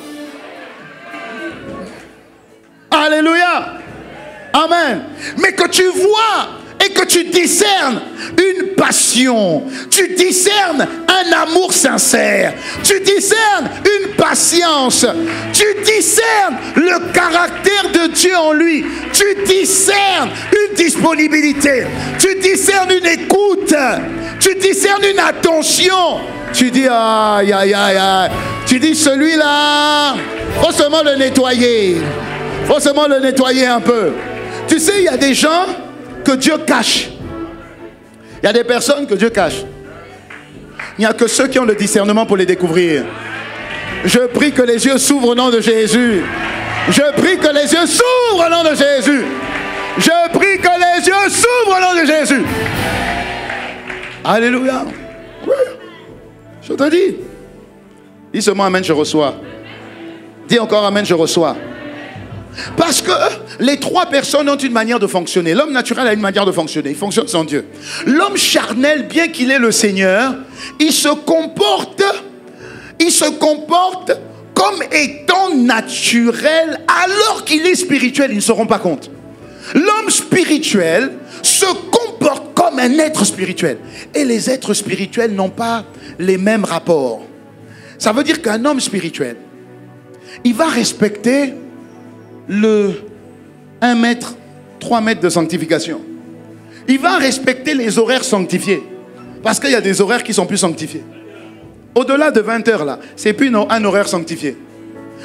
alléluia, amen, mais que tu vois et que tu discernes une passion, tu discernes un amour sincère, tu discernes une patience, tu discernes le caractère de Dieu en lui, tu discernes une disponibilité, tu discernes une écoute, tu discernes une attention, tu dis aïe aïe aïe aïe, tu dis celui-là, faut seulement le nettoyer, faut seulement le nettoyer un peu. Tu sais, il y a des gens que Dieu cache. Il y a des personnes que Dieu cache. Il n'y a que ceux qui ont le discernement pour les découvrir. Je prie que les yeux s'ouvrent au nom de Jésus. Je prie que les yeux s'ouvrent au nom de Jésus. Je prie que les yeux s'ouvrent au nom de Jésus. Alléluia. Oui. Je te dis. Dis seulement amen, je reçois. Dis encore amen, je reçois. Parce que les trois personnes ont une manière de fonctionner. L'homme naturel a une manière de fonctionner. Il fonctionne sans Dieu. L'homme charnel, bien qu'il ait le Seigneur, il se comporte comme étant naturel alors qu'il est spirituel. Ils ne se rendent pas compte. L'homme spirituel se comporte comme un être spirituel. Et les êtres spirituels n'ont pas les mêmes rapports. Ça veut dire qu'un homme spirituel, il va respecter le 1 mètre, 3 mètres de sanctification. Il va respecter les horaires sanctifiés. Parce qu'il y a des horaires qui sont plus sanctifiés. Au-delà de 20 heures là, c'est plus un horaire sanctifié.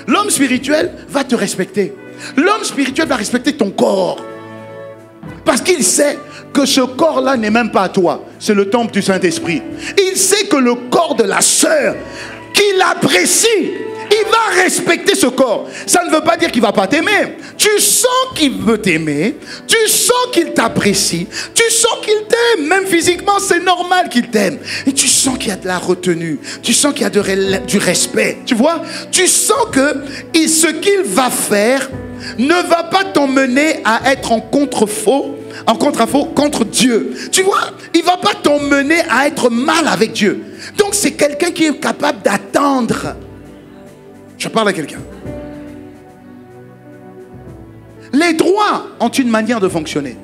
L'homme spirituel va te respecter. L'homme spirituel va respecter ton corps. Parce qu'il sait que ce corps-là n'est même pas à toi. C'est le temple du Saint-Esprit. Il sait que le corps de la sœur qu'il apprécie, il va respecter ce corps. Ça ne veut pas dire qu'il ne va pas t'aimer. Tu sens qu'il veut t'aimer. Tu sens qu'il t'apprécie. Tu sens qu'il t'aime. Même physiquement, c'est normal qu'il t'aime. Et tu sens qu'il y a de la retenue. Tu sens qu'il y a du respect. Tu vois? Tu sens que ce qu'il va faire ne va pas t'emmener à être en contre-faux contre Dieu. Tu vois, il ne va pas t'emmener à être mal avec Dieu. Donc c'est quelqu'un qui est capable d'attendre. Je parle à quelqu'un. Les trois ont une manière de fonctionner.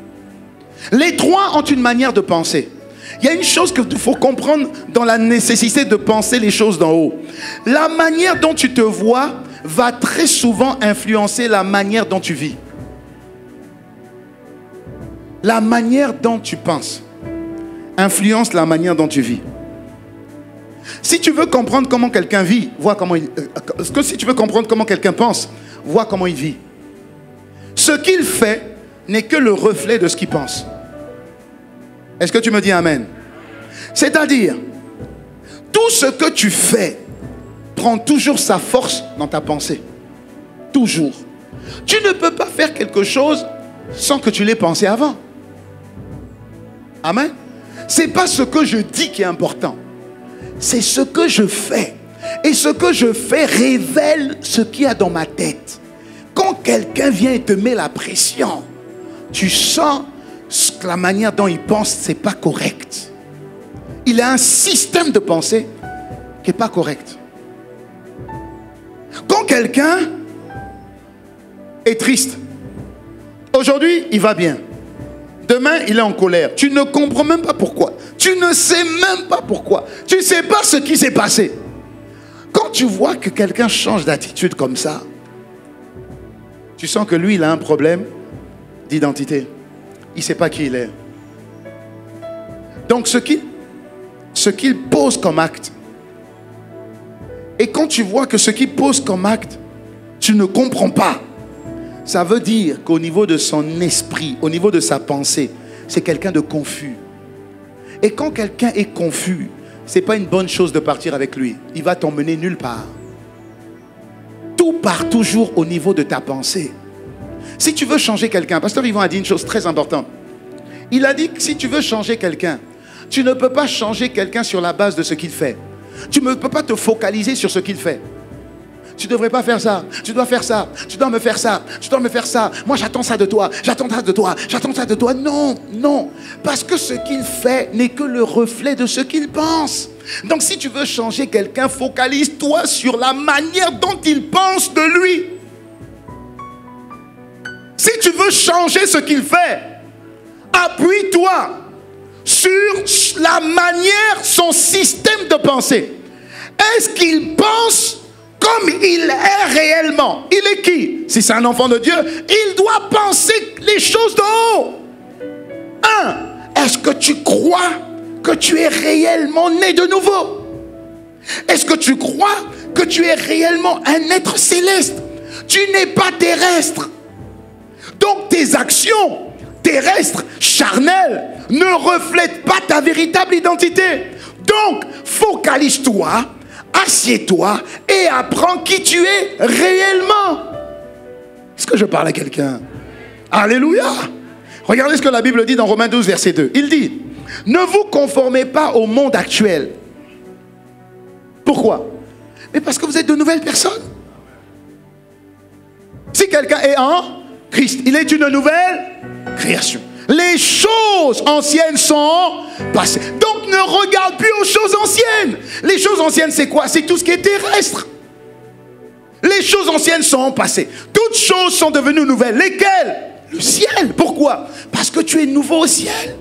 Les trois ont une manière de penser. Il y a une chose qu'il faut comprendre dans la nécessité de penser les choses d'en haut. La manière dont tu te vois va très souvent influencer la manière dont tu vis. La manière dont tu penses influence la manière dont tu vis. Si tu veux comprendre comment quelqu'un vit, vois comment il... si tu veux comprendre comment quelqu'un pense, vois comment il vit. Ce qu'il fait n'est que le reflet de ce qu'il pense. Est-ce que tu me dis amen? C'est-à-dire, tout ce que tu fais prend toujours sa force dans ta pensée. Toujours. Tu ne peux pas faire quelque chose sans que tu l'aies pensé avant. Amen. Ce n'est pas ce que je dis qui est important. C'est ce que je fais. Et ce que je fais révèle ce qu'il y a dans ma tête. Quand quelqu'un vient et te met la pression, tu sens que la manière dont il pense, ce n'est pas correct. Il a un système de pensée qui n'est pas correct. Quand quelqu'un est triste, aujourd'hui, il va bien. Demain, il est en colère. Tu ne comprends même pas pourquoi. Tu ne sais même pas pourquoi. Tu ne sais pas ce qui s'est passé. Quand tu vois que quelqu'un change d'attitude comme ça, tu sens que lui, il a un problème d'identité. Il ne sait pas qui il est. Donc, ce qu'il pose comme acte, et quand tu vois que ce qu'il pose comme acte, tu ne comprends pas, ça veut dire qu'au niveau de son esprit, au niveau de sa pensée, c'est quelqu'un de confus. Et quand quelqu'un est confus, ce n'est pas une bonne chose de partir avec lui. Il va t'emmener nulle part. Tout part toujours au niveau de ta pensée. Si tu veux changer quelqu'un, Pasteur Yvon a dit une chose très importante. Il a dit que si tu veux changer quelqu'un, tu ne peux pas changer quelqu'un sur la base de ce qu'il fait. Tu ne peux pas te focaliser sur ce qu'il fait. Tu ne devrais pas faire ça. Tu dois faire ça. Tu dois me faire ça. Tu dois me faire ça. Moi, j'attends ça de toi. J'attends ça de toi. J'attends ça de toi. Non, non. Parce que ce qu'il fait n'est que le reflet de ce qu'il pense. Donc, si tu veux changer quelqu'un, focalise-toi sur la manière dont il pense de lui. Si tu veux changer ce qu'il fait, appuie-toi sur la manière, son système de pensée. Est-ce qu'il pense comme il est réellement? Il est qui? Si c'est un enfant de Dieu, il doit penser les choses d'en haut. Est-ce que tu crois que tu es réellement né de nouveau? Est-ce que tu crois que tu es réellement un être céleste? Tu n'es pas terrestre. Donc tes actions terrestres, charnelles, ne reflètent pas ta véritable identité. Donc, focalise-toi, assieds-toi et apprends qui tu es réellement. Est-ce que je parle à quelqu'un? Alléluia! Regardez ce que la Bible dit dans Romains 12, verset 2. Il dit, ne vous conformez pas au monde actuel. Pourquoi? Mais parce que vous êtes de nouvelles personnes. Si quelqu'un est en Christ, il est une nouvelle création. Les choses anciennes sont passées. Donc ne regarde plus aux choses anciennes. Les choses anciennes, c'est quoi? C'est tout ce qui est terrestre. Les choses anciennes sont passées. Toutes choses sont devenues nouvelles. Lesquelles? Le ciel. Pourquoi? Parce que tu es nouveau au ciel.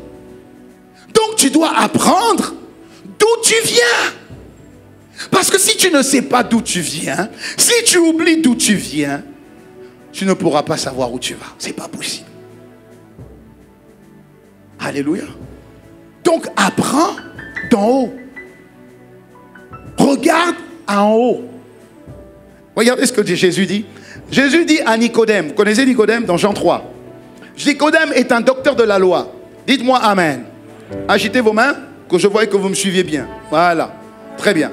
Donc tu dois apprendre d'où tu viens. Parce que si tu ne sais pas d'où tu viens, si tu oublies d'où tu viens, tu ne pourras pas savoir où tu vas. C'est pas possible. Alléluia. Donc apprends d'en haut. Regarde en haut. Regardez ce que Jésus dit. Jésus dit à Nicodème. Vous connaissez Nicodème dans Jean 3. Nicodème est un docteur de la loi. Dites-moi amen. Agitez vos mains, que je voie que vous me suiviez bien. Voilà. Très bien.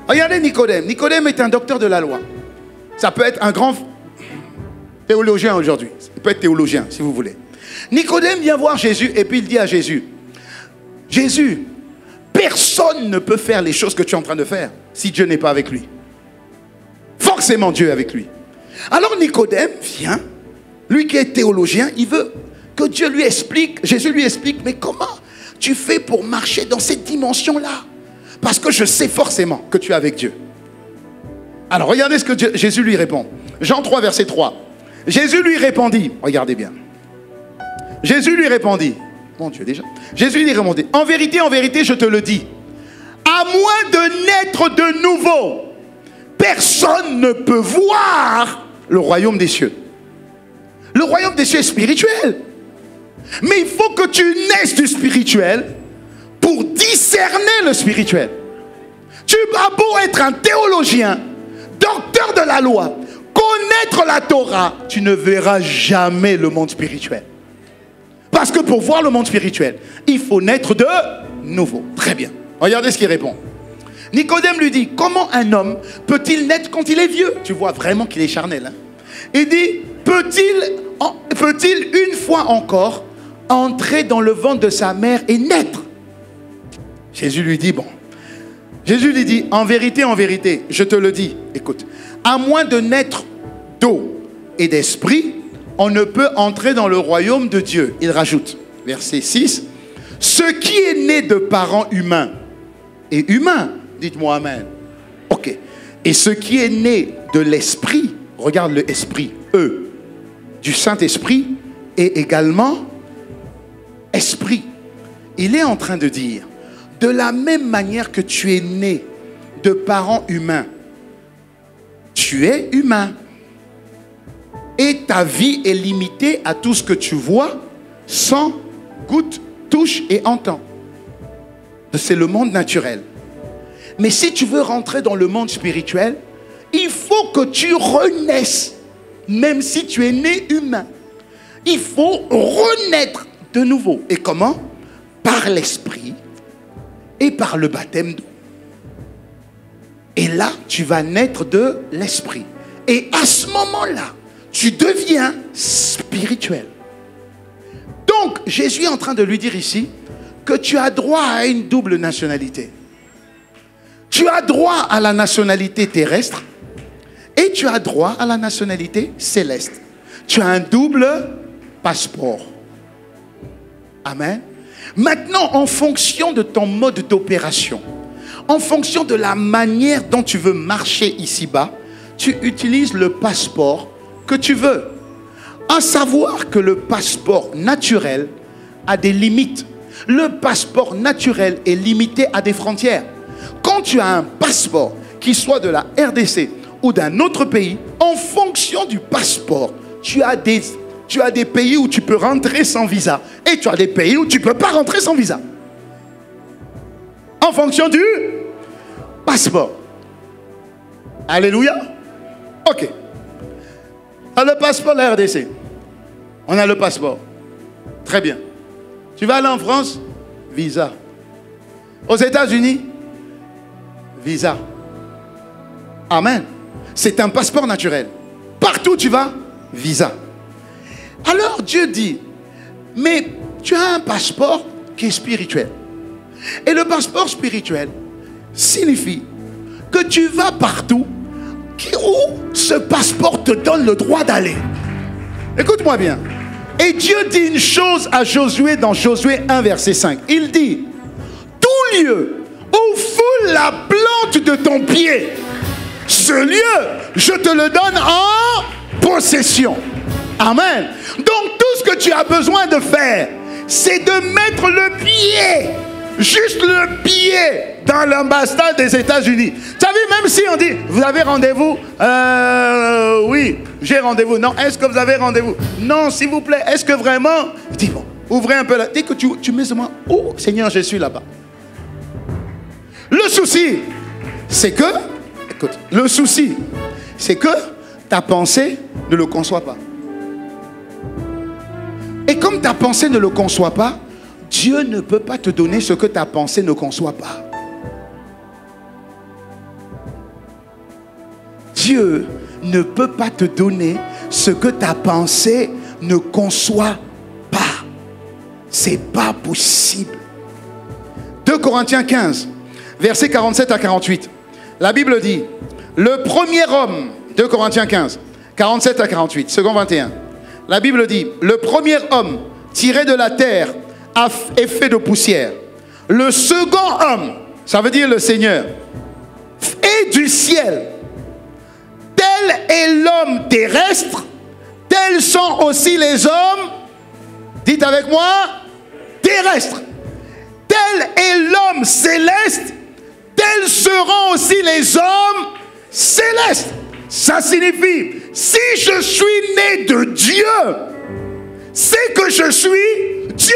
Regardez Nicodème. Nicodème est un docteur de la loi. Ça peut être un grand théologien aujourd'hui. Il peut être théologien, si vous voulez. Nicodème vient voir Jésus et puis il dit à Jésus, Jésus, personne ne peut faire les choses que tu es en train de faire si Dieu n'est pas avec lui. Forcément Dieu est avec lui. Alors Nicodème vient Lui qui est théologien, il veut que Dieu lui explique, Jésus lui explique, mais comment tu fais pour marcher dans cette dimension-là? Parce que je sais forcément que tu es avec Dieu. Alors regardez ce que Jésus lui répond. Jean 3, verset 3. Jésus lui répondit, regardez bien. Jésus lui répondit, mon Dieu déjà. Jésus lui répondit, en vérité, je te le dis, à moins de naître de nouveau, personne ne peut voir le royaume des cieux. Le royaume des cieux est spirituel. Mais il faut que tu naisses du spirituel pour discerner le spirituel. Tu as beau être un théologien, docteur de la loi, connaître la Torah, tu ne verras jamais le monde spirituel. Parce que pour voir le monde spirituel, il faut naître de nouveau. Très bien. Regardez ce qu'il répond. Nicodème lui dit, comment un homme peut-il naître quand il est vieux? Tu vois vraiment qu'il est charnel. Hein? Il dit, peut-il une fois encore entrer dans le ventre de sa mère et naître? Jésus lui dit, bon. Jésus lui dit, en vérité, je te le dis, écoute, à moins de naître d'eau et d'esprit, on ne peut entrer dans le royaume de Dieu. Il rajoute, verset 6, ce qui est né de parents humains est humain. Dites-moi amen. Ok. Et ce qui est né de l'esprit, regarde le esprit, du Saint-Esprit est également esprit. Il est en train de dire, de la même manière que tu es né de parents humains, tu es humain. Et ta vie est limitée à tout ce que tu vois, sens, goûtes, touches et entends. C'est le monde naturel. Mais si tu veux rentrer dans le monde spirituel, il faut que tu renaisses, même si tu es né humain. Il faut renaître de nouveau. Et comment? Par l'esprit et par le baptême d'eau. Et là, tu vas naître de l'esprit. Et à ce moment-là, tu deviens spirituel. Donc, Jésus est en train de lui dire ici que tu as droit à une double nationalité. Tu as droit à la nationalité terrestre et tu as droit à la nationalité céleste. Tu as un double passeport. Amen. Maintenant, en fonction de ton mode d'opération, en fonction de la manière dont tu veux marcher ici-bas, tu utilises le passeport que tu veux. À savoir que le passeport naturel a des limites. Le passeport naturel est limité à des frontières. Quand tu as un passeport qui soit de la RDC ou d'un autre pays, en fonction du passeport, tu as des pays où tu peux rentrer sans visa et tu as des pays où tu ne peux pas rentrer sans visa. En fonction du passeport. Alléluia. Ok. Le passeport de la RDC. On a le passeport. Très bien. Tu vas aller en France? Visa. Aux États-Unis? Visa. Amen. C'est un passeport naturel. Partout où tu vas, visa. Alors Dieu dit, mais tu as un passeport qui est spirituel. Et le passeport spirituel signifie que tu vas partout où ce passeport te donne le droit d'aller. Écoute-moi bien. Et Dieu dit une chose à Josué dans Josué 1, verset 5. Il dit, tout lieu où foule la plante de ton pied, ce lieu, je te le donne en possession. Amen. Donc tout ce que tu as besoin de faire, c'est de mettre le pied, juste le pied, dans l'ambassade des États-Unis. Tu as vu, même si on dit, vous avez rendez-vous? Oui, j'ai rendez-vous. Non, est-ce que vous avez rendez-vous? Non, s'il vous plaît, est-ce que vraiment? Dis bon, ouvrez un peu là. Dès que tu mets ce mot, oh Seigneur, je suis là-bas. Le souci, c'est que, écoute, le souci, c'est que ta pensée ne le conçoit pas. Et comme ta pensée ne le conçoit pas, Dieu ne peut pas te donner ce que ta pensée ne conçoit pas. Dieu ne peut pas te donner ce que ta pensée ne conçoit pas. C'est pas possible. 2 Corinthiens 15, versets 47 à 48. La Bible dit, le premier homme, 2 Corinthiens 15, 47 à 48, second 21. La Bible dit, le premier homme tiré de la terre est fait de poussière. Le second homme, ça veut dire le Seigneur, est du ciel. Tel est l'homme terrestre, tels sont aussi les hommes, dites avec moi, terrestres. Tel est l'homme céleste, tels seront aussi les hommes célestes. Ça signifie, si je suis né de Dieu, c'est que je suis Dieu.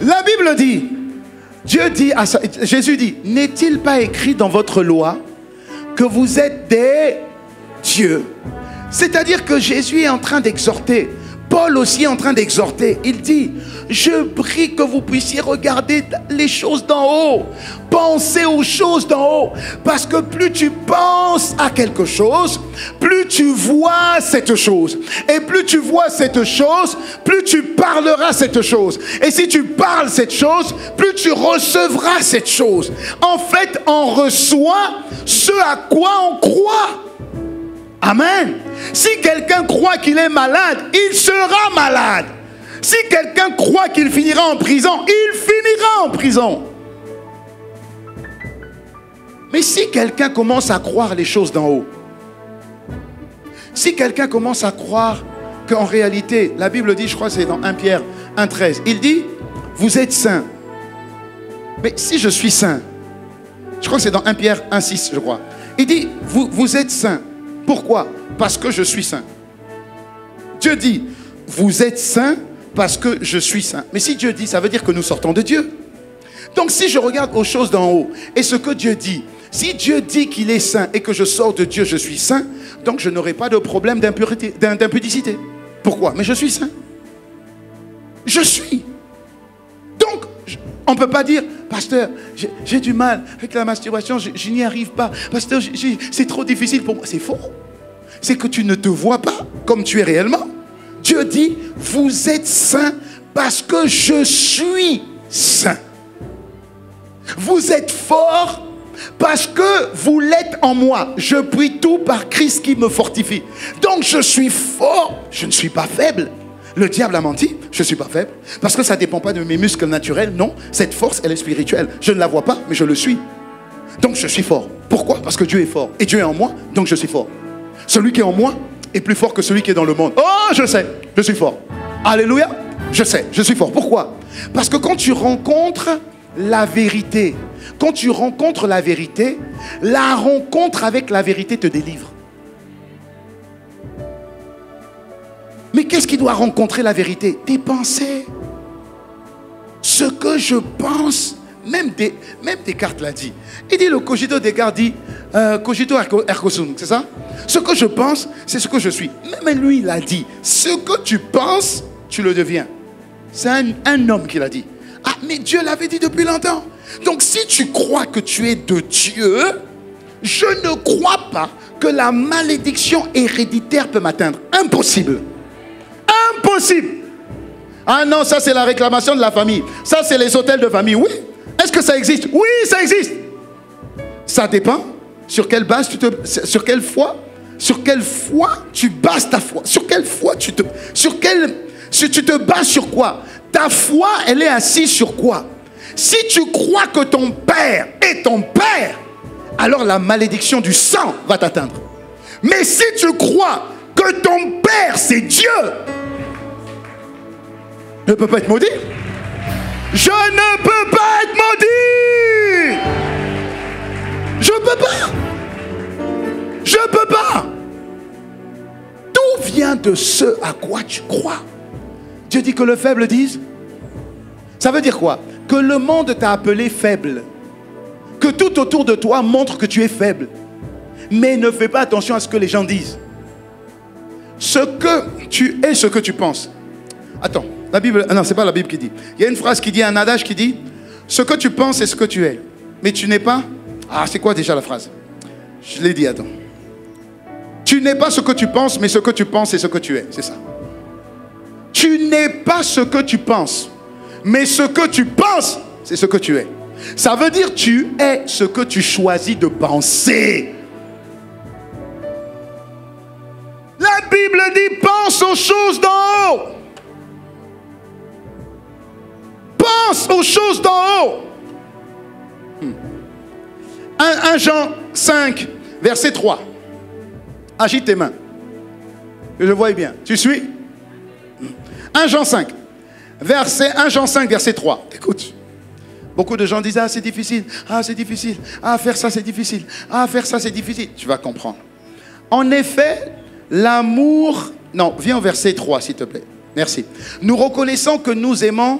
La Bible dit, Jésus dit, n'est-il pas écrit dans votre loi que vous êtes des dieux? C'est-à-dire que Jésus est en train d'exhorter. Paul aussi est en train d'exhorter. Il dit, je prie que vous puissiez regarder les choses d'en haut. Pensez aux choses d'en haut. Parce que plus tu penses à quelque chose, plus tu vois cette chose. Et plus tu vois cette chose, plus tu parleras cette chose. Et si tu parles cette chose, plus tu recevras cette chose. En fait, on reçoit ce à quoi on croit. Amen. Si quelqu'un croit qu'il est malade, il sera malade. Si quelqu'un croit qu'il finira en prison, il finira en prison. Mais si quelqu'un commence à croire les choses d'en haut, si quelqu'un commence à croire qu'en réalité, la Bible dit, je crois que c'est dans 1 Pierre 1,13, il dit, vous êtes saints. Mais si je suis saint, je crois que c'est dans 1 Pierre 1,6, je crois. Il dit, vous êtes saints. Pourquoi? Parce que je suis saint. Dieu dit, vous êtes saints parce que je suis saint. Mais si Dieu dit, ça veut dire que nous sortons de Dieu. Donc si je regarde aux choses d'en haut et ce que Dieu dit, si Dieu dit qu'il est saint et que je sors de Dieu, je suis saint, donc je n'aurai pas de problème d'impudicité. Pourquoi? Mais je suis saint. Je suis. Donc, on ne peut pas dire, pasteur, j'ai du mal avec la masturbation, je n'y arrive pas. Pasteur, c'est trop difficile pour moi. C'est faux. C'est que tu ne te vois pas comme tu es réellement. Dieu dit, vous êtes saints parce que je suis saint. Vous êtes forts parce que vous l'êtes en moi. Je puis tout par Christ qui me fortifie. Donc je suis fort, je ne suis pas faible. Le diable a menti, je ne suis pas faible. Parce que ça ne dépend pas de mes muscles naturels. Non, cette force, elle est spirituelle. Je ne la vois pas, mais je le suis. Donc je suis fort. Pourquoi? Parce que Dieu est fort. Et Dieu est en moi, donc je suis fort. Celui qui est en moi est plus fort que celui qui est dans le monde. Oh, je sais, je suis fort. Alléluia, je sais, je suis fort. Pourquoi? Parce que quand tu rencontres la vérité, la rencontre avec la vérité te délivre. Mais qu'est-ce qui doit rencontrer la vérité? Tes pensées. Ce que je pense, même Descartes l'a dit. Il dit, le cogito Descartes dit, cogito ergo sum, c'est ça? Ce que je pense, c'est ce que je suis. Même lui, il a dit, ce que tu penses, tu le deviens. C'est un homme qui l'a dit. Ah, mais Dieu l'avait dit depuis longtemps. Donc si tu crois que tu es de Dieu, je ne crois pas que la malédiction héréditaire peut m'atteindre. Impossible. Impossible. Ah non, ça c'est la réclamation de la famille. Ça c'est les hôtels de famille. Oui. Est-ce que ça existe? Oui, ça existe. Ça dépend sur quelle base sur quelle foi tu bases ta foi. Sur quelle foi tu te bases sur quoi? Ta foi, elle est assise sur quoi? Si tu crois que ton père est ton père, alors la malédiction du sang va t'atteindre. Mais si tu crois que ton père c'est Dieu, je ne peux pas être maudit. Je ne peux pas être maudit. Je ne peux pas. Je ne peux pas. Tout vient de ce à quoi tu crois. Dieu dit que le faible dise. Ça veut dire quoi? Que le monde t'a appelé faible. Que tout autour de toi montre que tu es faible. Mais ne fais pas attention à ce que les gens disent. Ce que tu es, ce que tu penses. Attends, la Bible, non, c'est pas la Bible qui dit. Il y a une phrase qui dit, un adage qui dit, ce que tu penses, c'est ce que tu es. Mais tu n'es pas. Ah, c'est quoi déjà la phrase? Je l'ai dit, attends. Tu n'es pas ce que tu penses, mais ce que tu penses, c'est ce que tu es. C'est ça. Tu n'es pas ce que tu penses, mais ce que tu penses, c'est ce que tu es. Ça veut dire tu es ce que tu choisis de penser. La Bible dit pense aux choses d'en haut. Pense aux choses d'en haut. 1 Jean 5, verset 3. Agite tes mains. Que je voie bien. Tu suis? 1 Jean 5, verset 3. Écoute. Beaucoup de gens disent, ah c'est difficile, ah c'est difficile, ah faire ça c'est difficile, ah faire ça c'est difficile. Tu vas comprendre. En effet, l'amour... Non, viens au verset 3 s'il te plaît. Merci. Nous reconnaissons que nous aimons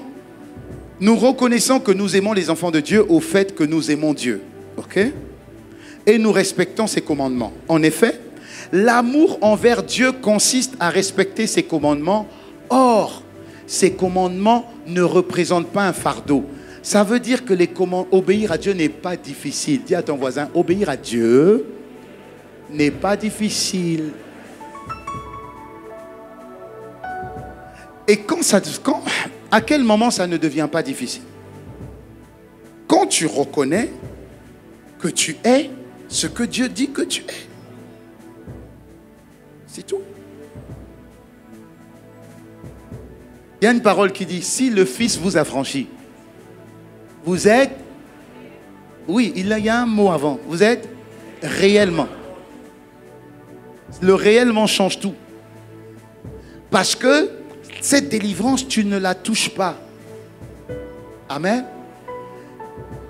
les enfants de Dieu au fait que nous aimons Dieu. Ok? Et nous respectons ses commandements. En effet, l'amour envers Dieu consiste à respecter ses commandements. Or, ces commandements ne représentent pas un fardeau. Ça veut dire que obéir à Dieu n'est pas difficile. Dis à ton voisin, obéir à Dieu n'est pas difficile. Et à quel moment ça ne devient pas difficile? Quand tu reconnais que tu es ce que Dieu dit que tu es. C'est tout. Il y a une parole qui dit, si le Fils vous affranchit, vous êtes, oui, il y a un mot avant, vous êtes réellement. Le réellement change tout. Parce que cette délivrance, tu ne la touches pas. Amen.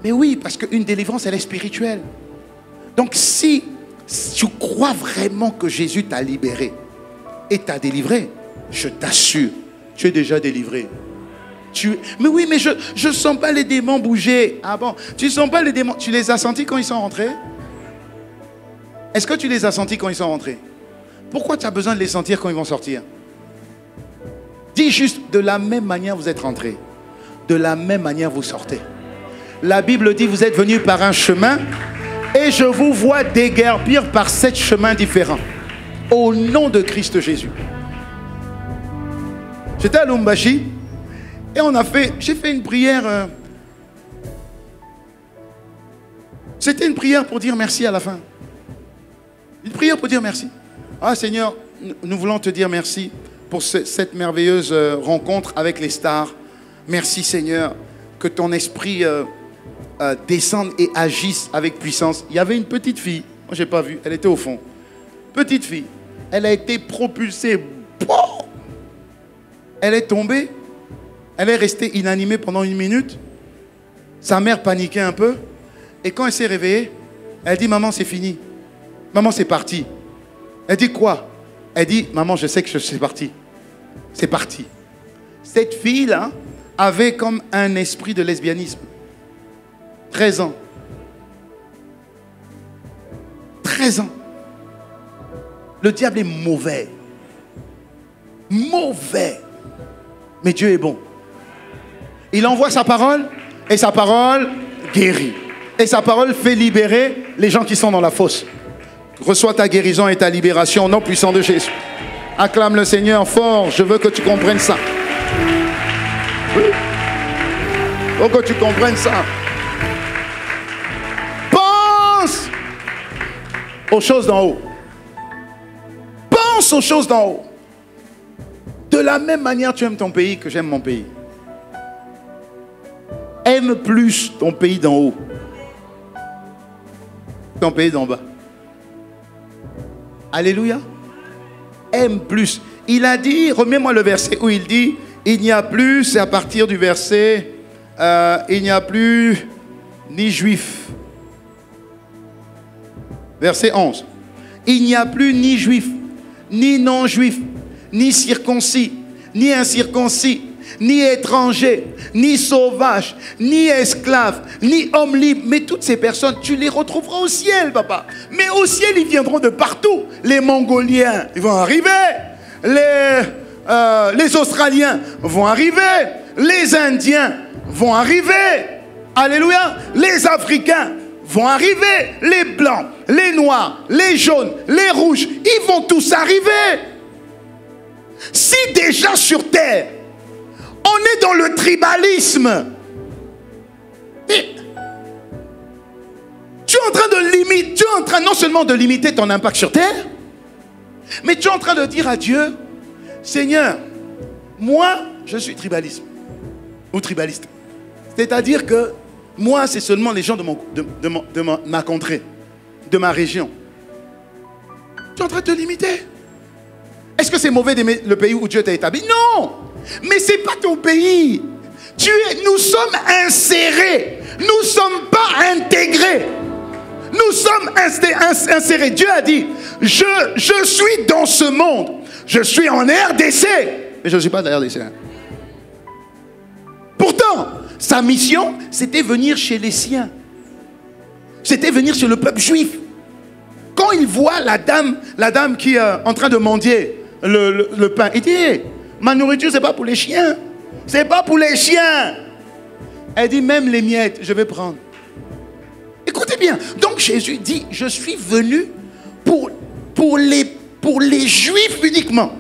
Mais oui, parce qu'une délivrance, elle est spirituelle. Donc si tu crois vraiment que Jésus t'a libéré et t'a délivré, je t'assure, tu es déjà délivré. Mais oui, mais je ne sens pas les démons bouger. Ah bon? Tu ne sens pas les démons? Tu les as sentis quand ils sont rentrés? Est-ce que tu les as sentis quand ils sont rentrés? Pourquoi tu as besoin de les sentir quand ils vont sortir? Dis juste, de la même manière vous êtes rentrés. De la même manière vous sortez. La Bible dit, vous êtes venus par un chemin et je vous vois déguerpir par 7 chemins différents. Au nom de Christ Jésus. J'étais à Lumbashi. Et j'ai fait une prière. C'était une prière pour dire merci à la fin. Une prière pour dire merci. Ah Seigneur, nous voulons te dire merci pour cette merveilleuse rencontre avec les stars. Merci Seigneur, que ton esprit descende et agisse avec puissance. Il y avait une petite fille, moi je n'ai pas vu, elle était au fond. Petite fille, elle a été propulsée. Elle est tombée. Elle est restée inanimée pendant 1 minute. Sa mère paniquait un peu. Et quand elle s'est réveillée, elle dit, maman, c'est fini. Maman, c'est parti. Elle dit quoi? Elle dit, maman, je sais que c'est parti. C'est parti. Cette fille-là avait comme un esprit de lesbianisme. 13 ans. 13 ans. Le diable est mauvais. Mauvais. Mais Dieu est bon. Il envoie sa parole et sa parole guérit. Et sa parole fait libérer les gens qui sont dans la fosse. Reçois ta guérison et ta libération au nom puissant de Jésus. Acclame le Seigneur fort. Je veux que tu comprennes ça. Oui. Il faut que tu comprennes ça. Pense aux choses d'en haut. Pense aux choses d'en haut. De la même manière, tu aimes ton pays que j'aime mon pays. Aime plus ton pays d'en haut que ton pays d'en bas. Alléluia. Aime plus. Il a dit, remets-moi le verset où il dit, il n'y a plus, c'est à partir du verset, il n'y a plus ni juif. Verset 11. Il n'y a plus ni juif, ni non-juif, ni circoncis, ni incirconcis, ni étranger, ni sauvage, ni esclave, ni homme libre. Mais toutes ces personnes, tu les retrouveras au ciel, papa. Mais au ciel, ils viendront de partout. Les Mongoliens, ils vont arriver. Les Australiens vont arriver. Les Indiens vont arriver. Alléluia. Les Africains vont arriver. Les Blancs, les Noirs, les Jaunes, les Rouges, ils vont tous arriver. Si déjà sur terre, on est dans le tribalisme. es en train de limiter, tu es en train non seulement de limiter ton impact sur terre, mais tu es en train de dire à Dieu, Seigneur, moi, je suis tribaliste ou tribaliste. C'est-à-dire que moi, c'est seulement les gens de ma contrée, de ma région. Tu es en train de te limiter. Est-ce que c'est mauvais d'aimer le pays où Dieu t'a établi? Non! Mais ce n'est pas ton pays. Nous sommes insérés. Nous ne sommes pas intégrés. Nous sommes insérés. Dieu a dit, je suis dans ce monde. Je suis en RDC. Mais je ne suis pas dans la RDC. Pourtant, sa mission, c'était venir chez les siens. C'était venir chez le peuple juif. Quand il voit la dame qui est en train de mendier le pain, il dit, hey, ma nourriture, ce n'est pas pour les chiens. Ce n'est pas pour les chiens. Elle dit, même les miettes, je vais prendre. Écoutez bien. Donc Jésus dit, je suis venu pour les juifs uniquement.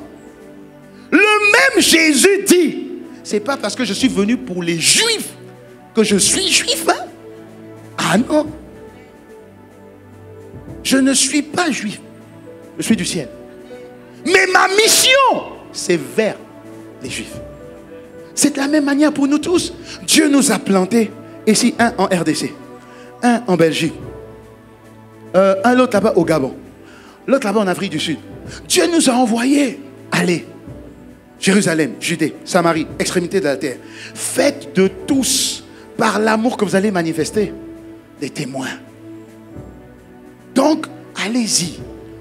Le même Jésus dit, c'est pas parce que je suis venu pour les juifs que je suis juif. Hein? Ah non. Je ne suis pas juif. Je suis du ciel. Mais ma mission, c'est vers les juifs. C'est de la même manière pour nous tous. Dieu nous a plantés. Ici, un en RDC, un en Belgique, un l'autre là-bas au Gabon, l'autre là-bas en Afrique du Sud. Dieu nous a envoyés. Allez, Jérusalem, Judée, Samarie, extrémité de la terre. Faites de tous, par l'amour que vous allez manifester, des témoins. Donc, allez-y,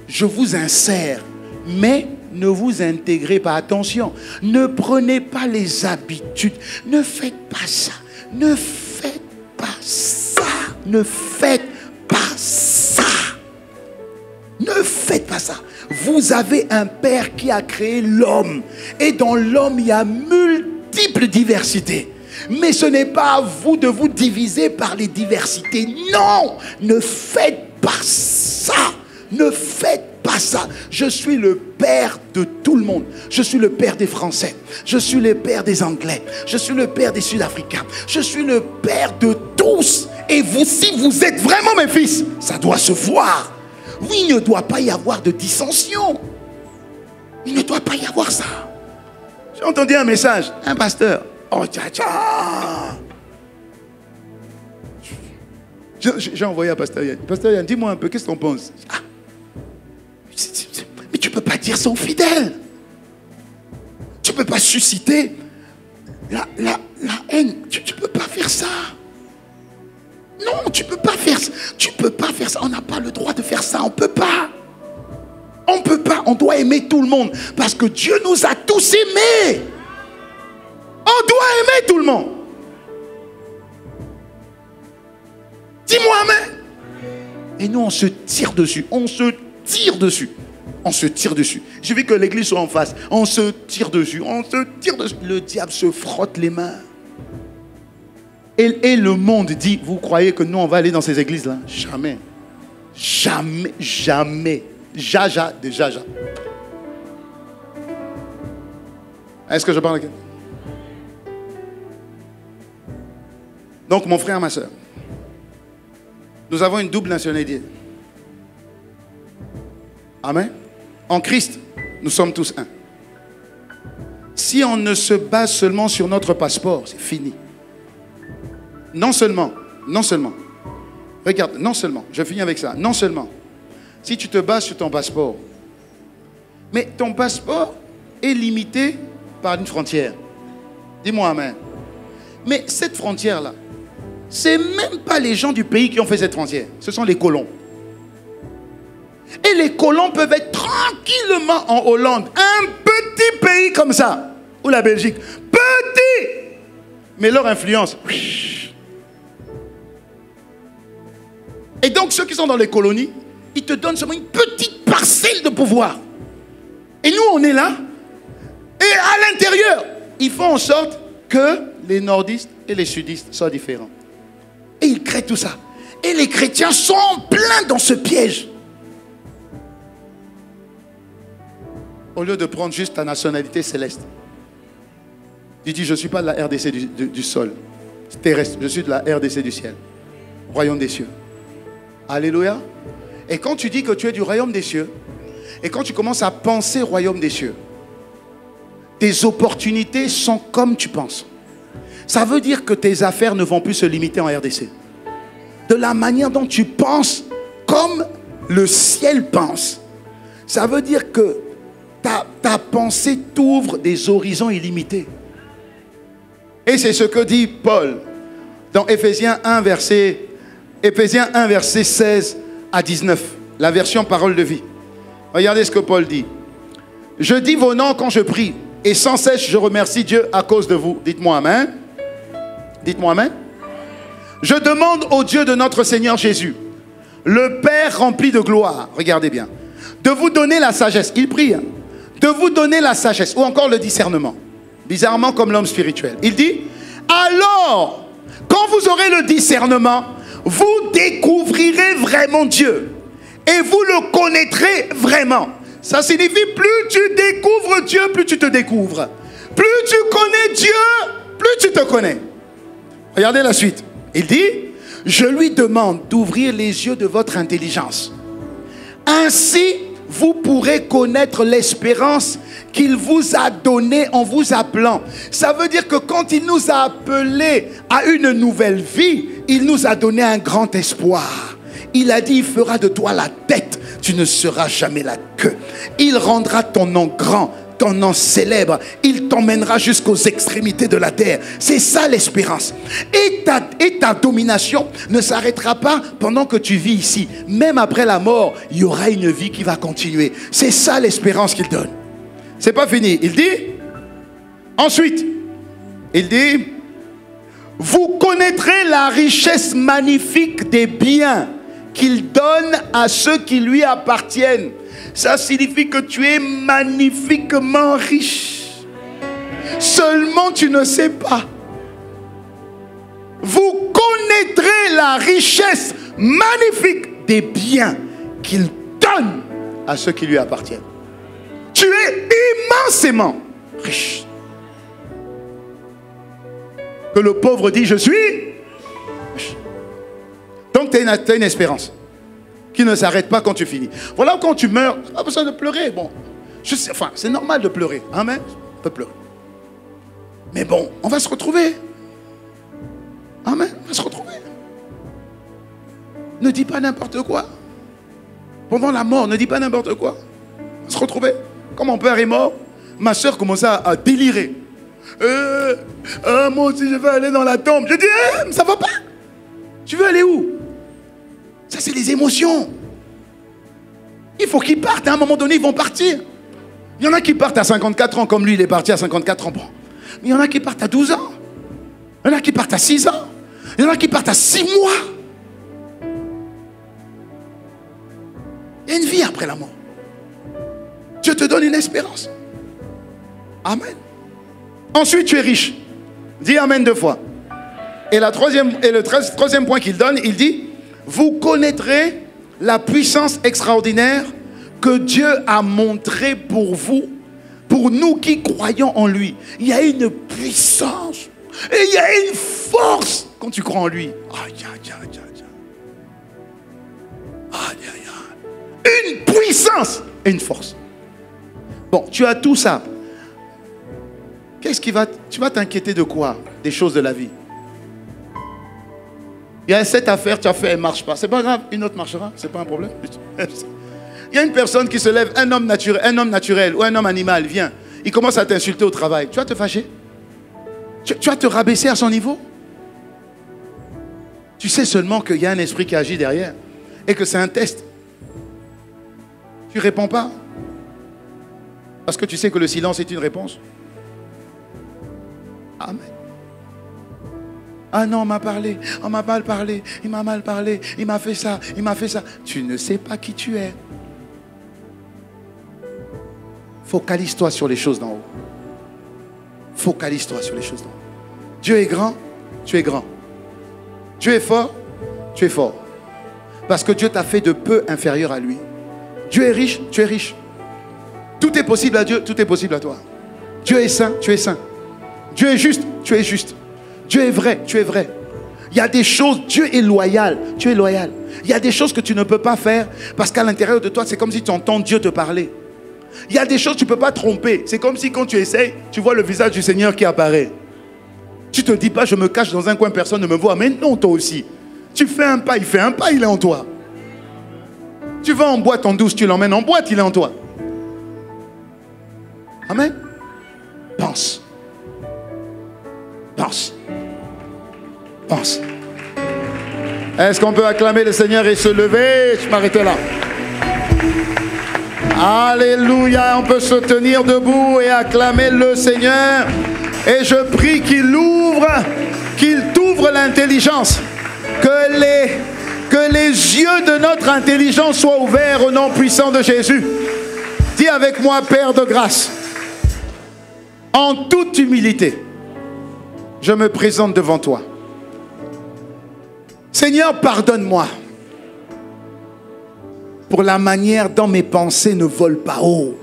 je vous insère, mais ne vous intégrez pas. Attention, ne prenez pas les habitudes. Ne faites pas ça. Ne faites pas ça. Ne faites pas ça. Ne faites pas ça. Vous avez un Père qui a créé l'homme. Et dans l'homme, il y a multiples diversités. Mais ce n'est pas à vous de vous diviser par les diversités. Non, ne faites pas ça. Ne faites pas ça. Je suis le père de tout le monde. Je suis le père des Français. Je suis le père des Anglais. Je suis le père des Sud-Africains. Je suis le père de tous. Et vous, si vous êtes vraiment mes fils, ça doit se voir. Oui, il ne doit pas y avoir de dissension. Il ne doit pas y avoir ça. J'ai entendu un message, un pasteur. Oh, tcha tcha. J'ai envoyé à pasteur Yann. Pasteur Yann, dis-moi un peu, qu'est-ce que tu en penses? Ah. Mais tu ne peux pas dire ça aux fidèles. Tu ne peux pas susciter la haine. Tu ne peux pas faire ça. Non, tu ne peux pas faire ça. Tu ne peux pas faire ça. On n'a pas le droit de faire ça. On ne peut pas. On ne peut pas. On doit aimer tout le monde. Parce que Dieu nous a tous aimés. On doit aimer tout le monde. Dis-moi amen. Et nous, on se tire dessus. On se tire dessus. On se tire dessus. J'ai vu que l'église soit en face. On se tire dessus. On se tire dessus. Le diable se frotte les mains. Et le monde dit, vous croyez que nous, on va aller dans ces églises-là? Jamais. Jamais, jamais. Jaja de jaja. Est-ce que je parle à quelqu'un? Donc, mon frère, ma soeur, nous avons une double nationalité. Amen. En Christ, nous sommes tous un. Si on ne se base seulement sur notre passeport, c'est fini. Non seulement, regarde, non seulement, je finis avec ça, non seulement, si tu te bases sur ton passeport, mais ton passeport est limité par une frontière. Dis-moi amen. Mais cette frontière-là, c'est même pas les gens du pays qui ont fait cette frontière, ce sont les colons. Et les colons peuvent être tranquillement en Hollande, un petit pays comme ça, ou la Belgique, petit, mais leur influence. Et donc ceux qui sont dans les colonies, ils te donnent seulement une petite parcelle de pouvoir. Et nous on est là, et à l'intérieur, ils font en sorte que les nordistes et les sudistes soient différents. Et ils créent tout ça. Et les chrétiens sont pleins dans ce piège. Au lieu de prendre juste ta nationalité céleste. Tu dis, je ne suis pas de la RDC du sol terrestre, je suis de la RDC du ciel. Royaume des cieux. Alléluia. Et quand tu dis que tu es du royaume des cieux, et quand tu commences à penser royaume des cieux, tes opportunités sont comme tu penses. Ça veut dire que tes affaires ne vont plus se limiter en RDC. De la manière dont tu penses, comme le ciel pense. Ça veut dire que ta pensée t'ouvre des horizons illimités. Et c'est ce que dit Paul dans Éphésiens 1, verset 16 à 19. La version parole de vie. Regardez ce que Paul dit. Je dis vos noms quand je prie. Et sans cesse, je remercie Dieu à cause de vous. Dites-moi amen. Dites-moi amen. Je demande au Dieu de notre Seigneur Jésus, le Père rempli de gloire, regardez bien, de vous donner la sagesse. Il prie, hein, de vous donner la sagesse, ou encore le discernement. Bizarrement comme l'homme spirituel. Il dit, alors, quand vous aurez le discernement, vous découvrirez vraiment Dieu. Et vous le connaîtrez vraiment. Ça signifie, plus tu découvres Dieu, plus tu te découvres. Plus tu connais Dieu, plus tu te connais. Regardez la suite. Il dit, je lui demande d'ouvrir les yeux de votre intelligence. Ainsi, vous pourrez connaître l'espérance qu'il vous a donnée en vous appelant. Ça veut dire que quand il nous a appelés à une nouvelle vie, il nous a donné un grand espoir. Il a dit, il fera de toi la tête, tu ne seras jamais la queue. Il rendra ton nom grand, ton nom célèbre. Il t'emmènera jusqu'aux extrémités de la terre. C'est ça l'espérance. Et ta domination ne s'arrêtera pas pendant que tu vis ici. Même après la mort, il y aura une vie qui va continuer. C'est ça l'espérance qu'il donne. C'est pas fini. Il dit, ensuite, il dit, vous connaîtrez la richesse magnifique des biens qu'il donne à ceux qui lui appartiennent. Ça signifie que tu es magnifiquement riche. Seulement tu ne sais pas. Vous connaîtrez la richesse magnifique des biens qu'il donne à ceux qui lui appartiennent. Tu es immensément riche. Que le pauvre dit, je suis riche. Donc tu as une espérance qui ne s'arrête pas quand tu finis. Voilà, quand tu meurs, tu n'as pas besoin de pleurer. Bon, je sais, enfin, c'est normal de pleurer. Amen. On peut pleurer. Mais bon, on va se retrouver. Amen. On va se retrouver. Ne dis pas n'importe quoi. Pendant la mort, ne dis pas n'importe quoi. On va se retrouver. Quand mon père est mort, ma soeur commençait à délirer. Moi aussi, je veux aller dans la tombe. Je dis, ça va pas. Tu veux aller où? Ça, c'est les émotions. Il faut qu'ils partent. À un moment donné, ils vont partir. Il y en a qui partent à 54 ans, comme lui, il est parti à 54 ans. Bon. Mais il y en a qui partent à 12 ans. Il y en a qui partent à 6 ans. Il y en a qui partent à 6 mois. Il y a une vie après la mort. Dieu te donne une espérance. Amen. Ensuite, tu es riche. Dis Amen 2 fois. Et le troisième point qu'il donne, il dit, vous connaîtrez la puissance extraordinaire que Dieu a montrée pour vous, pour nous qui croyons en lui. Il y a une puissance et il y a une force quand tu crois en lui. Une puissance et une force. Bon, tu as tout ça. Tu vas t'inquiéter de quoi? Des choses de la vie. Il y a cette affaire, tu as fait, elle ne marche pas. C'est pas grave, une autre marchera, c'est pas un problème. Il y a une personne qui se lève, un homme naturel ou un homme animal, vient, il commence à t'insulter au travail. Tu vas te fâcher? Tu vas te rabaisser à son niveau? Tu sais seulement qu'il y a un esprit qui agit derrière et que c'est un test. Tu ne réponds pas parce que tu sais que le silence est une réponse. Amen. Ah non, on m'a parlé, on m'a mal parlé, il m'a mal parlé, il m'a fait ça, il m'a fait ça. Tu ne sais pas qui tu es. Focalise-toi sur les choses d'en haut. Focalise-toi sur les choses d'en haut. Dieu est grand, tu es grand. Dieu est fort, tu es fort. Parce que Dieu t'a fait de peu inférieur à lui. Dieu est riche, tu es riche. Tout est possible à Dieu, tout est possible à toi. Dieu est saint, tu es saint. Dieu est juste, tu es juste. Dieu est vrai, tu es vrai. Il y a des choses, Dieu est loyal. Dieu est loyal. Il y a des choses que tu ne peux pas faire parce qu'à l'intérieur de toi, c'est comme si tu entends Dieu te parler. Il y a des choses que tu ne peux pas tromper. C'est comme si quand tu essayes, tu vois le visage du Seigneur qui apparaît. Tu ne te dis pas, je me cache dans un coin, personne ne me voit. Mais non, toi aussi. Tu fais un pas, il fait un pas, il est en toi. Tu vas en boîte en douce, tu l'emmènes en boîte, il est en toi. Amen. Pense. Pense. Pense. Est-ce qu'on peut acclamer le Seigneur et se lever? Je m'arrêtais là. Alléluia. On peut se tenir debout et acclamer le Seigneur. Et je prie qu'il t'ouvre l'intelligence. Que les yeux de notre intelligence soient ouverts au nom puissant de Jésus. Dis avec moi, Père de grâce, en toute humilité, je me présente devant toi. Seigneur, pardonne-moi pour la manière dont mes pensées ne volent pas haut.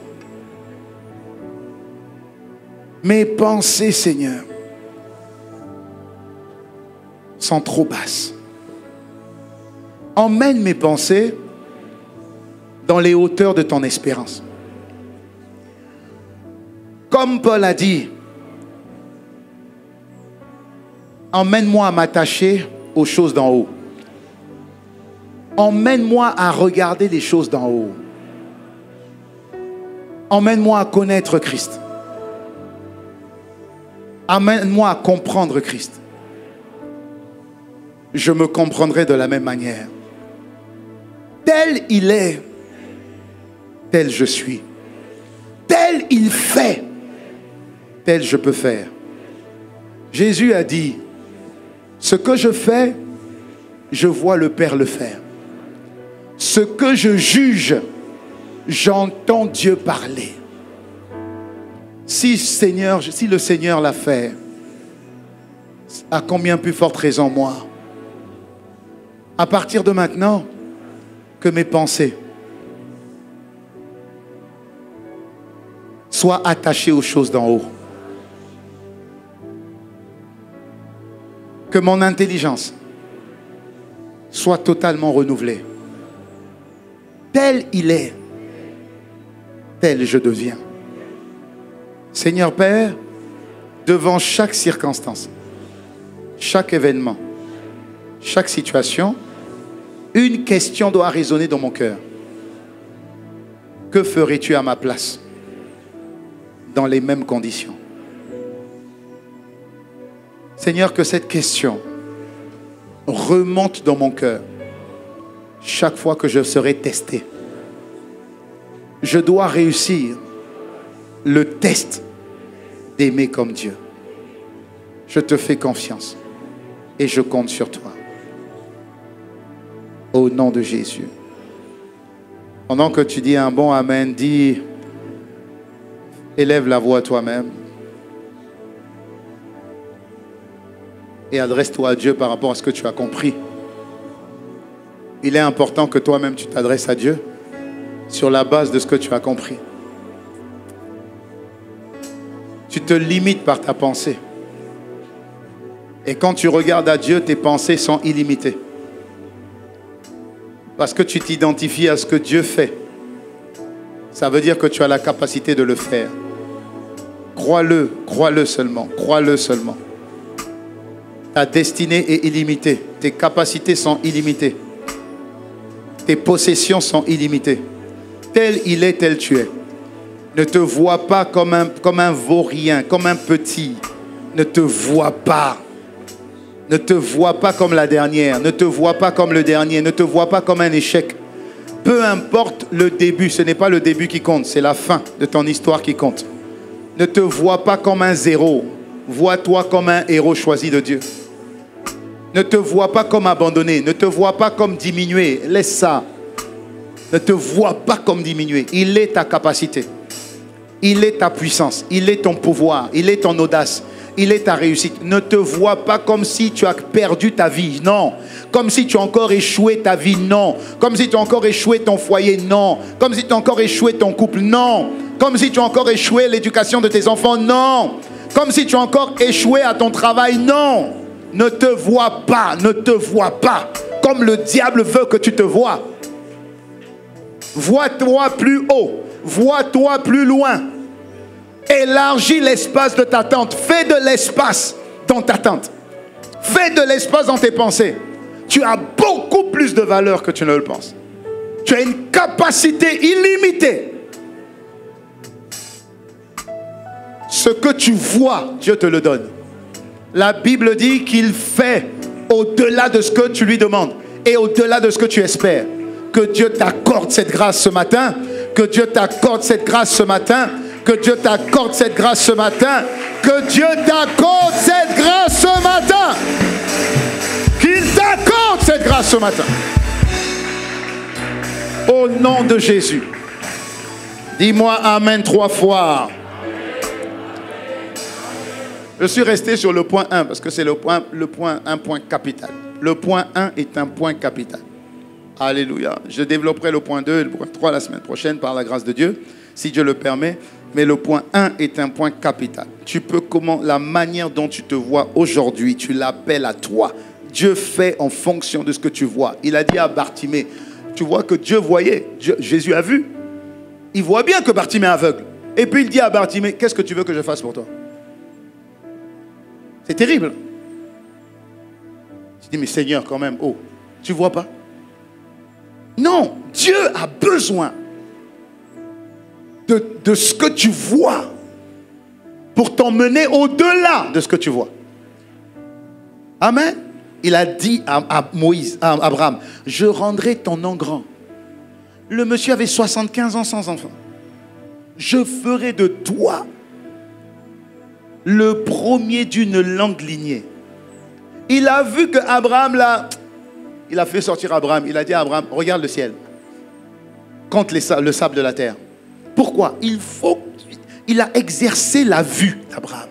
Mes pensées, Seigneur, sont trop basses. Emmène mes pensées dans les hauteurs de ton espérance. Comme Paul a dit, emmène-moi à m'attacher aux choses d'en haut. Emmène-moi à regarder les choses d'en haut. Emmène-moi à connaître Christ. Emmène-moi à comprendre Christ. Je me comprendrai de la même manière. Tel il est, tel je suis. Tel il fait, tel je peux faire. Jésus a dit, ce que je fais, je vois le Père le faire. Ce que je juge, j'entends Dieu parler. Si le Seigneur l'a fait, à combien plus forte raison moi? À partir de maintenant, que mes pensées soient attachées aux choses d'en haut. Que mon intelligence soit totalement renouvelée. Tel il est, tel je deviens. Seigneur Père, devant chaque circonstance, chaque événement, chaque situation, une question doit résonner dans mon cœur. Que ferais-tu à ma place dans les mêmes conditions? Seigneur, que cette question remonte dans mon cœur chaque fois que je serai testé. Je dois réussir le test d'aimer comme Dieu. Je te fais confiance et je compte sur toi. Au nom de Jésus. Pendant que tu dis un bon amen, dis, élève la voix toi-même et adresse-toi à Dieu par rapport à ce que tu as compris. Il est important que toi-même tu t'adresses à Dieu sur la base de ce que tu as compris. Tu te limites par ta pensée. Et quand tu regardes à Dieu, tes pensées sont illimitées. Parce que tu t'identifies à ce que Dieu fait. Ça veut dire que tu as la capacité de le faire. Crois-le, crois-le seulement, crois-le seulement. Ta destinée est illimitée. Tes capacités sont illimitées. Tes possessions sont illimitées. Tel il est, tel tu es. Ne te vois pas comme un vaurien, comme un petit. Ne te vois pas. Ne te vois pas comme la dernière. Ne te vois pas comme le dernier. Ne te vois pas comme un échec. Peu importe le début, ce n'est pas le début qui compte, c'est la fin de ton histoire qui compte. Ne te vois pas comme un zéro. Vois-toi comme un héros choisi de Dieu. Ne te vois pas comme abandonné. Ne te vois pas comme diminué. Laisse ça. Ne te vois pas comme diminué. Il est ta capacité. Il est ta puissance. Il est ton pouvoir. Il est ton audace. Il est ta réussite. Ne te vois pas comme si tu as perdu ta vie. Non. Comme si tu as encore échoué ta vie. Non. Comme si tu as encore échoué ton foyer. Non. Comme si tu as encore échoué ton couple. Non. Comme si tu as encore échoué l'éducation de tes enfants. Non. Comme si tu as encore échoué à ton travail. Non. Ne te vois pas, ne te vois pas comme le diable veut que tu te vois. Vois-toi plus haut, vois-toi plus loin. Élargis l'espace de ta tente. Fais de l'espace dans ta tente. Fais de l'espace dans tes pensées. Tu as beaucoup plus de valeur que tu ne le penses. Tu as une capacité illimitée. Ce que tu vois, Dieu te le donne. La Bible dit qu'il fait au-delà de ce que tu lui demandes et au-delà de ce que tu espères. Que Dieu t'accorde cette grâce ce matin. Que Dieu t'accorde cette grâce ce matin. Que Dieu t'accorde cette grâce ce matin. Que Dieu t'accorde cette grâce ce matin. Qu'il t'accorde cette grâce ce matin. Au nom de Jésus. Dis-moi Amen 3 fois. Je suis resté sur le point 1 parce que c'est un point capital. Le point 1 est un point capital. Alléluia. Je développerai le point 2 et le point 3 la semaine prochaine par la grâce de Dieu, si Dieu le permet. Mais le point 1 est un point capital. La manière dont tu te vois aujourd'hui, tu l'appelles à toi. Dieu fait en fonction de ce que tu vois. Il a dit à Bartimée, tu vois que Dieu voyait. Jésus a vu. Il voit bien que Bartimée est aveugle. Et puis il dit à Bartimée, qu'est-ce que tu veux que je fasse pour toi? C'est terrible. Je dis, mais Seigneur, quand même, oh, tu vois pas? Non, Dieu a besoin de ce que tu vois pour t'emmener au-delà de ce que tu vois. Amen. Il a dit à Moïse, à Abraham, je rendrai ton nom grand. Le monsieur avait 75 ans sans enfant. Je ferai de toi le premier d'une longue lignée. Il a vu que Abraham là, il a fait sortir Abraham. Il a dit à Abraham, regarde le ciel. Compte le sable de la terre. Pourquoi? Il a exercé la vue d'Abraham.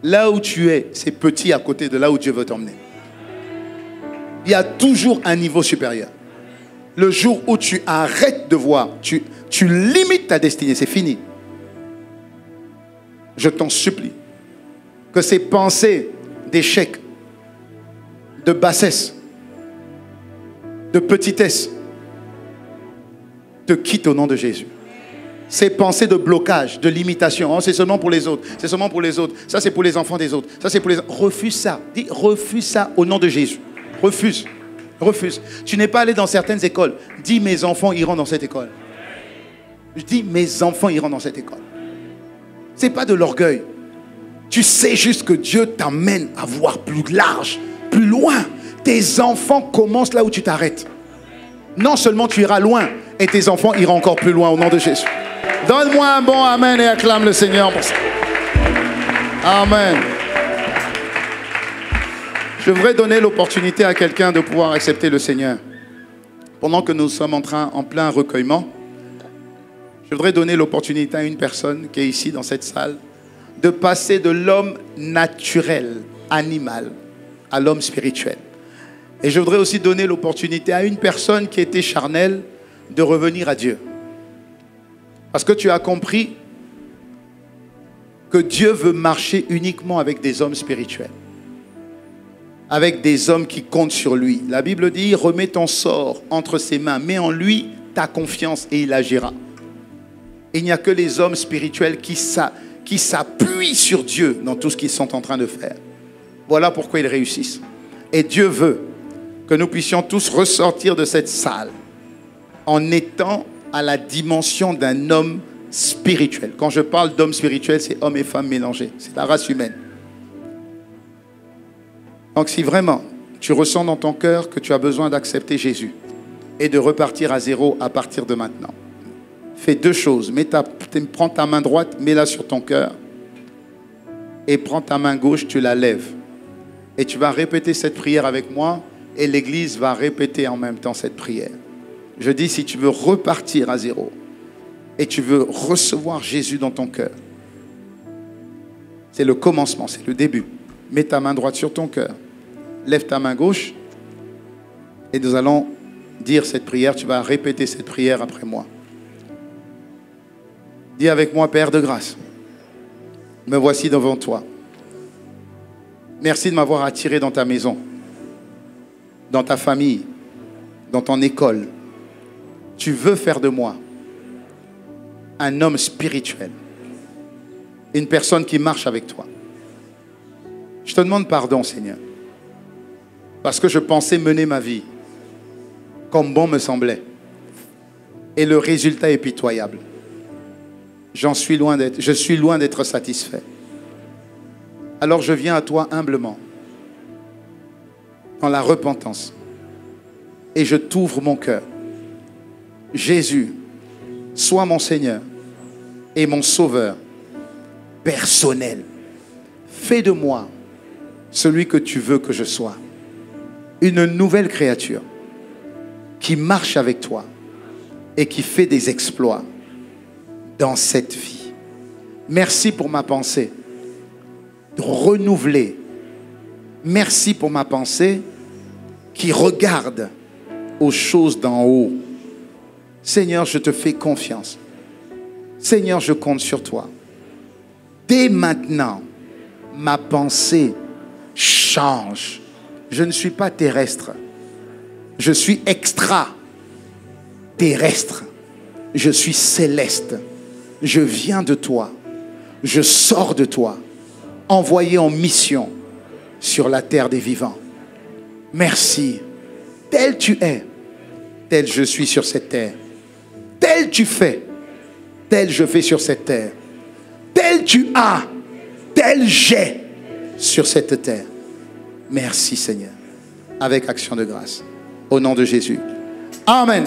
Là où tu es, c'est petit à côté de là où Dieu veut t'emmener. Il y a toujours un niveau supérieur. Le jour où tu arrêtes de voir, tu limites ta destinée, c'est fini. Je t'en supplie que ces pensées d'échec, de bassesse, de petitesse te quittent au nom de Jésus. Ces pensées de blocage, de limitation, oh, c'est seulement pour les autres, c'est seulement pour les autres, ça c'est pour les enfants des autres, ça c'est pour les... Refuse ça, dis refuse ça au nom de Jésus. Refuse, refuse. Tu n'es pas allé dans certaines écoles, dis mes enfants iront dans cette école. Je dis mes enfants iront dans cette école. Ce n'est pas de l'orgueil. Tu sais juste que Dieu t'amène à voir plus large, plus loin. Tes enfants commencent là où tu t'arrêtes. Non seulement tu iras loin, et tes enfants iront encore plus loin au nom de Jésus. Donne-moi un bon amen et acclame le Seigneur pour ça. Amen. Je voudrais donner l'opportunité à quelqu'un de pouvoir accepter le Seigneur. Pendant que nous sommes en plein recueillement, je voudrais donner l'opportunité à une personne qui est ici dans cette salle de passer de l'homme naturel, animal, à l'homme spirituel. Et je voudrais aussi donner l'opportunité à une personne qui était charnelle de revenir à Dieu. Parce que tu as compris que Dieu veut marcher uniquement avec des hommes spirituels. Avec des hommes qui comptent sur lui. La Bible dit, remets ton sort entre ses mains, mets en lui ta confiance et il agira. Il n'y a que les hommes spirituels qui s'appuient sur Dieu dans tout ce qu'ils sont en train de faire. Voilà pourquoi ils réussissent. Et Dieu veut que nous puissions tous ressortir de cette salle en étant à la dimension d'un homme spirituel. Quand je parle d'homme spirituel, c'est hommes et femmes mélangés. C'est la race humaine. Donc si vraiment tu ressens dans ton cœur que tu as besoin d'accepter Jésus et de repartir à zéro à partir de maintenant, fais deux choses. Prends ta main droite, mets-la sur ton cœur et prends ta main gauche, tu la lèves. Et tu vas répéter cette prière avec moi et l'Église va répéter en même temps cette prière. Je dis, si tu veux repartir à zéro et tu veux recevoir Jésus dans ton cœur, c'est le commencement, c'est le début. Mets ta main droite sur ton cœur, lève ta main gauche et nous allons dire cette prière. Tu vas répéter cette prière après moi. Dis avec moi, Père de grâce, me voici devant toi. Merci de m'avoir attiré dans ta maison, dans ta famille, dans ton école. Tu veux faire de moi un homme spirituel, une personne qui marche avec toi. Je te demande pardon, Seigneur, parce que je pensais mener ma vie comme bon me semblait. Et le résultat est pitoyable. Je suis loin d'être satisfait. Alors je viens à toi humblement, dans la repentance, et je t'ouvre mon cœur. Jésus, sois mon Seigneur et mon Sauveur personnel. Fais de moi celui que tu veux que je sois. Une nouvelle créature qui marche avec toi et qui fait des exploits dans cette vie. Merci pour ma pensée renouvelée. Merci pour ma pensée qui regarde aux choses d'en haut. Seigneur, je te fais confiance. Seigneur, je compte sur toi. Dès maintenant, ma pensée change. Je ne suis pas terrestre. Je suis extra-terrestre. Je suis céleste. Je viens de toi. Je sors de toi. Envoyé en mission sur la terre des vivants. Merci. Tel tu es, tel je suis sur cette terre. Tel tu fais, tel je fais sur cette terre. Tel tu as, tel j'ai sur cette terre. Merci Seigneur. Avec action de grâce. Au nom de Jésus. Amen.